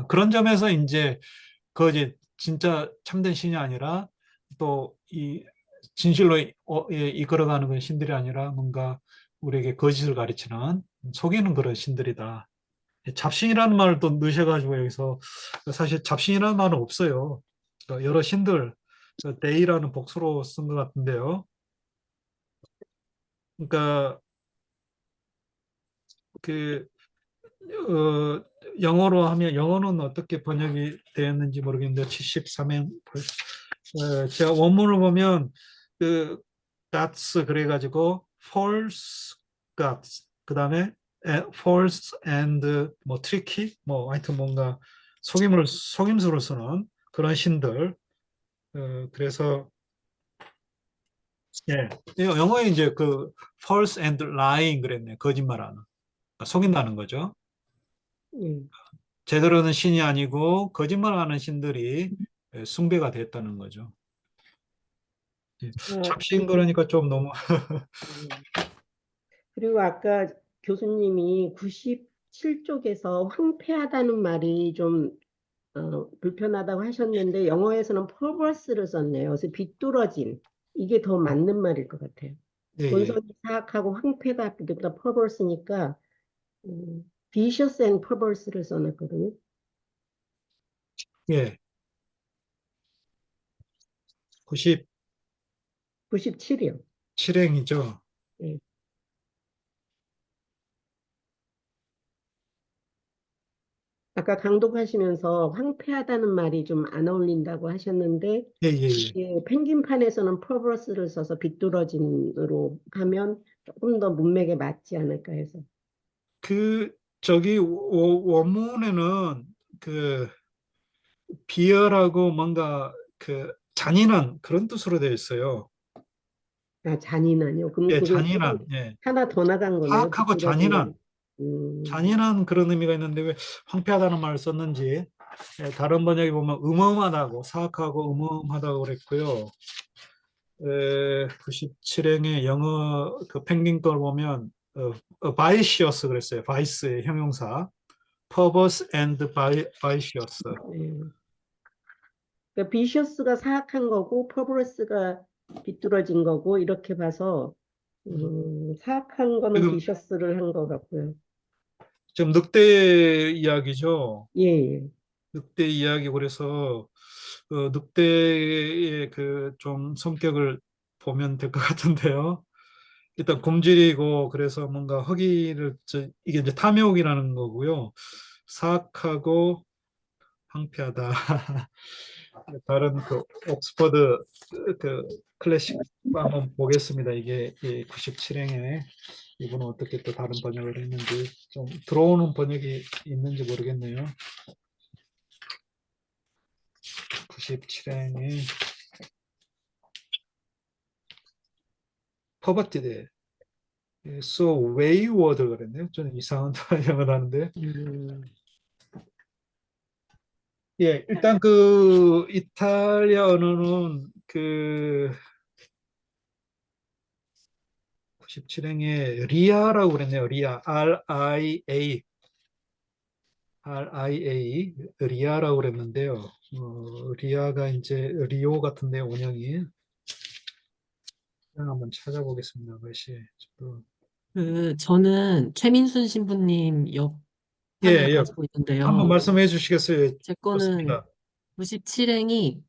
그런 점에서 이제 진짜 참된 신이 아니라 또 이 진실로 이끌어가는 건 신들이 아니라 뭔가 우리에게 거짓을 가르치는 속이는 그런 신들이다. 잡신이라는 말을 또 넣으셔가지고 여기서 사실 잡신이라는 말은 없어요. 여러 신들, 데이라는 복수로 쓴 것 같은데요. 그러니까 그 영어로 하면 영어는 어떻게 번역이 되었는지 모르겠는데 73행 제가 원문을 보면 그 gods 그래가지고 false gods 그다음에 false and 뭐 tricky 뭐 하여튼 뭔가 속임수를 쓰는 그런 신들 그래서 예 영어에 이제 그 false and lying 그랬네 거짓말하는 속인다는 거죠. 예. 제대로는 신이 아니고 거짓말하는 신들이 숭배가 됐다는 거죠. 예, 잡신 그러니까 좀 너무 음. 그리고 아까 교수님이 97쪽에서 황폐하다는 말이 좀 불편하다고 하셨는데 영어에서는 perverse를 썼네요. 그래서 비뚤어진 이게 더 맞는 말일 것 같아요. 예, 예. 본성이 사악하고 황폐다 그보다 perverse니까 vicious and perverse를 써놨거든요. 예. 97행이죠. 97이요. 예. 아까 강독하시면서 황폐하다는 말이 좀 안 어울린다고 하셨는데 예, 예, 예. 예, 펭귄판에서는 perverse를 써서 비뚤어진으로 하면 조금 더 문맥에 맞지 않을까 해서. 그 저기 원문에는 그 비열하고 뭔가 그 잔인한 그런 뜻으로 되어 있어요. 아, 잔인하요. 그럼 예, 그게 잔인한. 예. 하나 더 나간 거네요. 사악하고 비뚤어진 잔인한. 건. 음, 잔인한 그런 의미가 있는데 왜 황폐하다는 말을 썼는지 다른 번역에 보면 음험하다고 사악하고 음험하다고 그랬고요. 97행의 영어 그 펭귄 걸 보면 vicious 그랬어요. vice의 형용사. purpose and vicious. 네. 그러니까 비셔스가 사악한 거고 퍼브레스가 비뚤어진 거고 이렇게 봐서 사악한 거는 지금 비셔스를 한 것 같고요. 지금 늑대 이야기죠. 예, 예. 늑대 이야기 그래서 늑대의 그 좀 성격을 보면 될 것 같은데요. 일단 굶주리고 그래서 뭔가 허기를 이게 이제 탐욕이라는 거고요. 사악하고 황폐하다. 다른 그 옥스퍼드 그 클래식 한번 보겠습니다. 이게 97행에 이분은 어떻게 또 다른 번역을 했는지 좀 들어오는 번역이 있는지 모르겠네요. 97행에 퍼버티드 so wayward 그랬네요. 저는 이상한 번역을 하는데 예, 일단 그 이탈리아 언어는 그 97행에 리아라고 그랬네요. 리아, R-I-A, R-I-A, 리아라고 그랬는데요. 리아가 이제 리오 같은데 원형이 한번 찾아보겠습니다. 그것이 저는 최민순 신부님 예, 옆판을 예, 가지고 한번 있는데요. 말씀해 주시겠어요? 제 거는 좋습니다. 97행이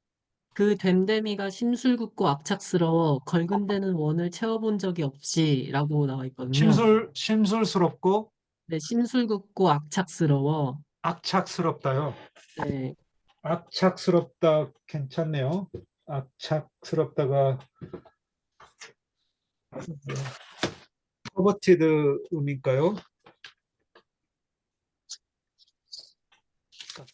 그 됨됨이가 심술궂고 악착스러워 걸근 데는 원을 채워본 적이 없이라고 나와 있거든요. 심술스럽고 네, 심술궂고 악착스러워. 악착스럽다요. 네, 악착스럽다 괜찮네요. 악착스럽다가 퍼버티드 음일까요?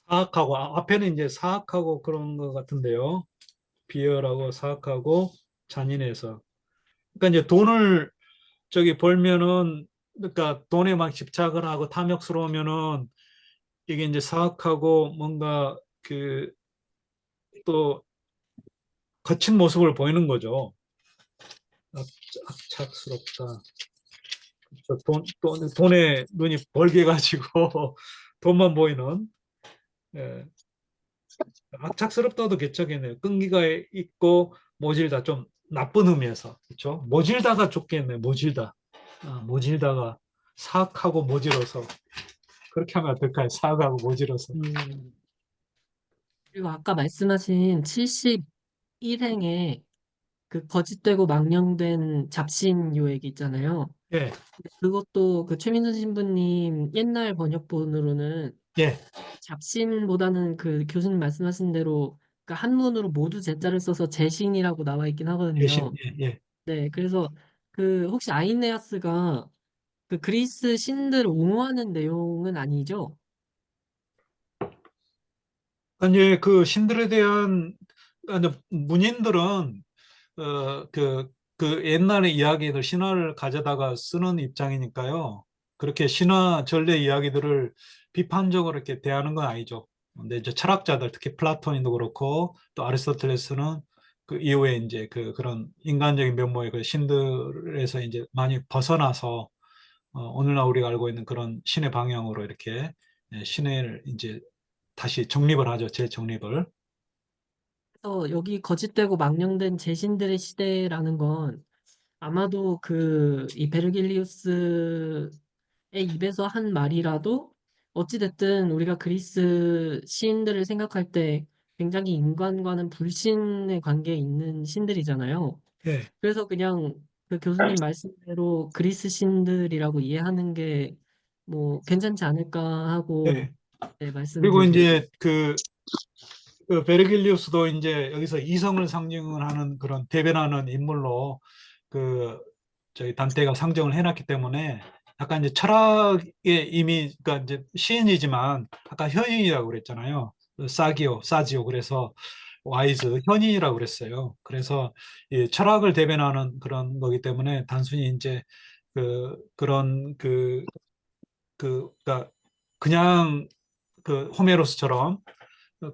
사악하고 앞에는 이제 사악하고 그런 것 같은데요. 비열하고 사악하고 잔인해서. 그러니까 이제 돈을 저기 벌면은 그러니까 돈에 막 집착을 하고 탐욕스러우면은 이게 이제 사악하고 뭔가 그 또 거친 모습을 보이는 거죠. 악착스럽다. 돈에 눈이 벌게 가지고 돈만 보이는. 예. 악착스럽다도 괜찮겠네요. 끈기가 있고 모질다 좀 나쁜 의미에서 그렇죠? 모질다가 좋겠네요. 모질다. 모질다가 사악하고 모질어서 그렇게 하면 어떨까요? 사악하고 모질어서. 그리고 아까 말씀하신 71행에 그 거짓되고 망령된 잡신 얘기 있잖아요. 예, 그것도 그 최민수 신부님 옛날 번역본으로는 예, 잡신보다는 그 교수님 말씀하신 대로 그 한문으로 모두 제자를 써서 제신이라고 나와 있긴 대신 하거든요. 예. 네, 그래서 그 혹시 아이네아스가 그 그리스 신들 옹호하는 내용은 아니죠? 아니 그 신들에 대한 아니, 문인들은 그 옛날의 이야기들 신화를 가져다가 쓰는 입장이니까요. 그렇게 신화 전래 이야기들을 비판적으로 이렇게 대하는 건 아니죠. 근데 이제 철학자들 특히 플라톤도 그렇고 또 아리스토텔레스는 그 이후에 이제 그런 인간적인 면모의 그 신들에서 이제 많이 벗어나서 오늘날 우리가 알고 있는 그런 신의 방향으로 이렇게 신을 이제 다시 정립을 하죠. 재정립을. 그래서 여기 거짓되고 망령된 제신들의 시대라는 건 아마도 그 이 베르길리우스의 입에서 한 말이라도 어찌됐든 우리가 그리스 시인들을 생각할 때 굉장히 인간과는 불신의 관계에 있는 신들이잖아요. 예. 그래서 그냥 그 교수님 말씀대로 그리스 신들이라고 이해하는 게 뭐 괜찮지 않을까 하고 예. 네, 그리고 말씀드리겠습니다. 이제 그 베르길리우스도 이제 여기서 이성을 상징하는 그런 대변하는 인물로 그 저희 단테가 상정을 해놨기 때문에 약간 이제 철학의 이미 그러니까 이제 시인이지만 아까 현인이라고 그랬잖아요. 사지오 그래서 와이즈 현인이라고 그랬어요. 그래서 이 철학을 대변하는 그런 거기 때문에 단순히 이제 그런 그러니까 그냥 그 호메로스처럼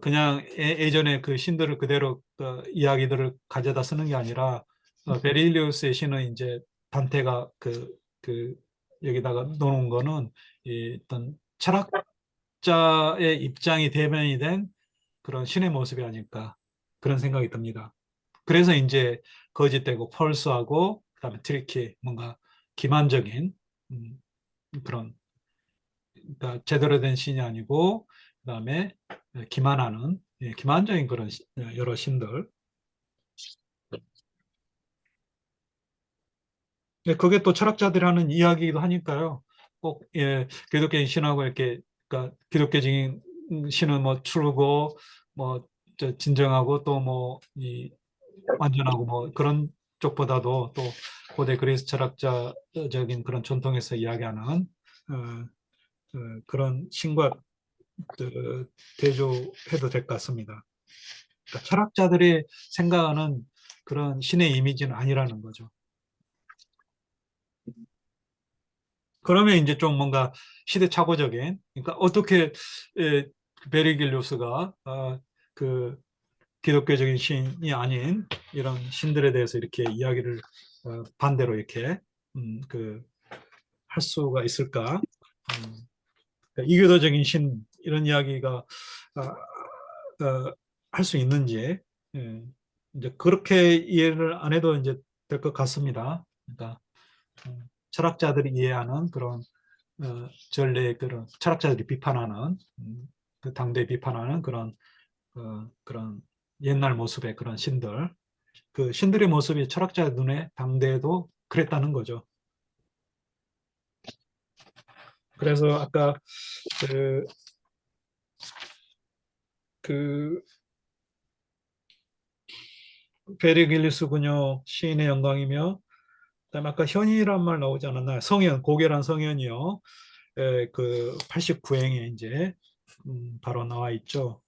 그냥 예전에 그 신들을 그대로 이야기들을 가져다 쓰는 게 아니라 베릴리우스의 신은 이제 단테가 그 여기다가 놓은 거는 이 어떤 철학자의 입장이 대변이 된 그런 신의 모습이 아닐까 그런 생각이 듭니다. 그래서 이제 거짓되고 펄스하고 그다음에 트리키 뭔가 기만적인 음, 그런 그러니까 제대로 된 신이 아니고 그다음에 기만하는 기만적인 그런 여러 신들. 그게 또 철학자들이 하는 이야기이기도 하니까요. 꼭 기독교인 신하고 이렇게 그러니까 기독교적인 신은 뭐 추르고 뭐 진정하고 또 뭐 이 완전하고 뭐 그런 쪽보다도 또 고대 그리스 철학자적인 그런 전통에서 이야기하는 그런 신과 대조해도 될 것 같습니다. 그러니까 철학자들이 생각하는 그런 신의 이미지는 아니라는 거죠. 그러면 이제 좀 뭔가 시대착오적인, 그러니까 어떻게 베르길리우스가 그 기독교적인 신이 아닌 이런 신들에 대해서 이렇게 이야기를 반대로 이렇게 할 수가 있을까? 그러니까 이교도적인 신 이런 이야기가 할 수 있는지 이제 그렇게 이해를 안 해도 이제 될 것 같습니다. 그러니까 철학자들이 이해하는 그런 전례 그런 철학자들이 비판하는 그 당대 비판하는 그런 옛날 모습의 그런 신들 그 신들의 모습이 철학자 눈에 당대에도 그랬다는 거죠. 그래서 아까 그, 그 베르길리스군요 시인의 영광이며 그다음에 아까 현이란 말 나오지 않았나요? 성현 고결한 성현이요. 그 89행에 이제 바로 나와 있죠.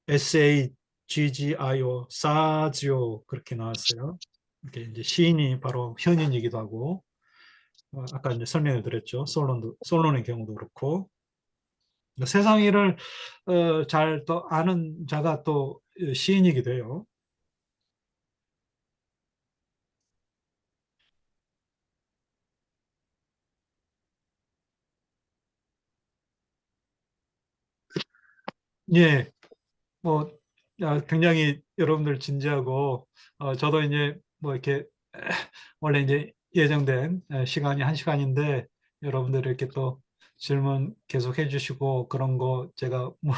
SAGGIO 사지오 그렇게 나왔어요. 이게 이제 시인이 바로 현인이기도 하고 아까 이제 설명을 드렸죠. 솔론의 경우도 그렇고 세상 일을 잘 또 아는 자가 또 시인이기도 해요. 예, 뭐 굉장히 여러분들 진지하고 저도 이제 뭐 이렇게 원래 이제 예정된 시간이 1시간인데 여러분들 이렇게 또 질문 계속 해주시고 그런 거 제가 뭐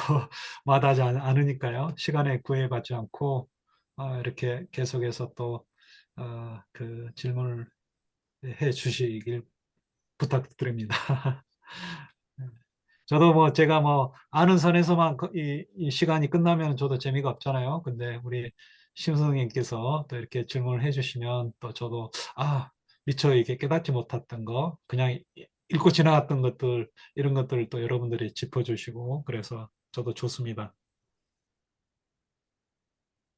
마다하지 않으니까요. 시간에 구애받지 않고 이렇게 계속해서 또 그 질문을 해 주시길 부탁드립니다. 저도 뭐 제가 뭐 아는 선에서만 이 시간이 끝나면 저도 재미가 없잖아요. 근데 우리 심성님께서 또 이렇게 질문을 해주시면 또 저도 미처 이게 깨닫지 못했던 거, 그냥 읽고 지나갔던 것들 이런 것들을 또 여러분들이 짚어주시고 그래서 저도 좋습니다.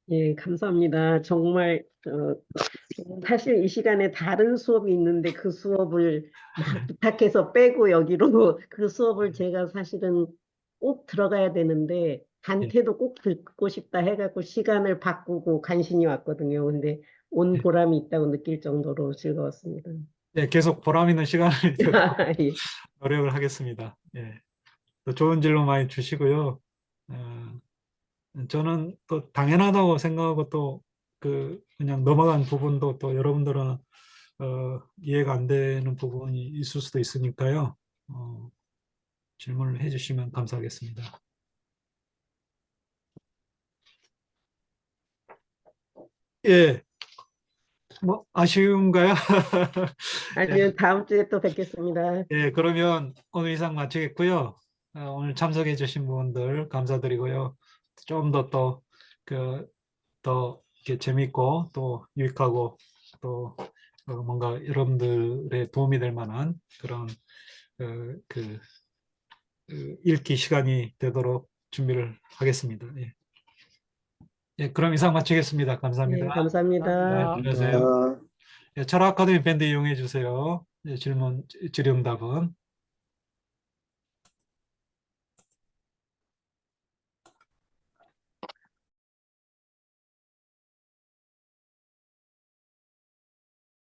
예, 감사합니다. 정말 사실 이 시간에 다른 수업이 있는데 그 수업을 막 부탁해서 빼고 여기로 그 수업을 제가 사실은 꼭 들어가야 되는데 예, 단테도 꼭 듣고 싶다 해갖고 시간을 바꾸고 간신히 왔거든요. 근데 온 예. 보람이 있다고 느낄 정도로 즐거웠습니다. 예, 계속 보람 있는 시간을 되도록 예. 노력을 하겠습니다. 예. 또 좋은 질문 많이 주시고요. 어, 저는 또 당연하다고 생각하고 또 그냥 넘어간 부분도 또 여러분들은 이해가 안 되는 부분이 있을 수도 있으니까요. 질문을 해주시면 감사하겠습니다. 예, 뭐 아쉬운가요? 아니면 다음 주에 또 뵙겠습니다. 예, 그러면 오늘 이상 마치겠고요. 오늘 참석해 주신 분들 감사드리고요. 좀 더 더 이렇게 재밌고 또 유익하고 또 뭔가 여러분들의 도움이 될 만한 그런 읽기 시간이 되도록 준비를 하겠습니다. 예. 예, 그럼 이상 마치겠습니다. 감사합니다. 예, 감사합니다. 감사합니다. 안녕하세요. 예, 철학 아카데미 밴드 이용해 주세요. 예, 질문, 질의응답은.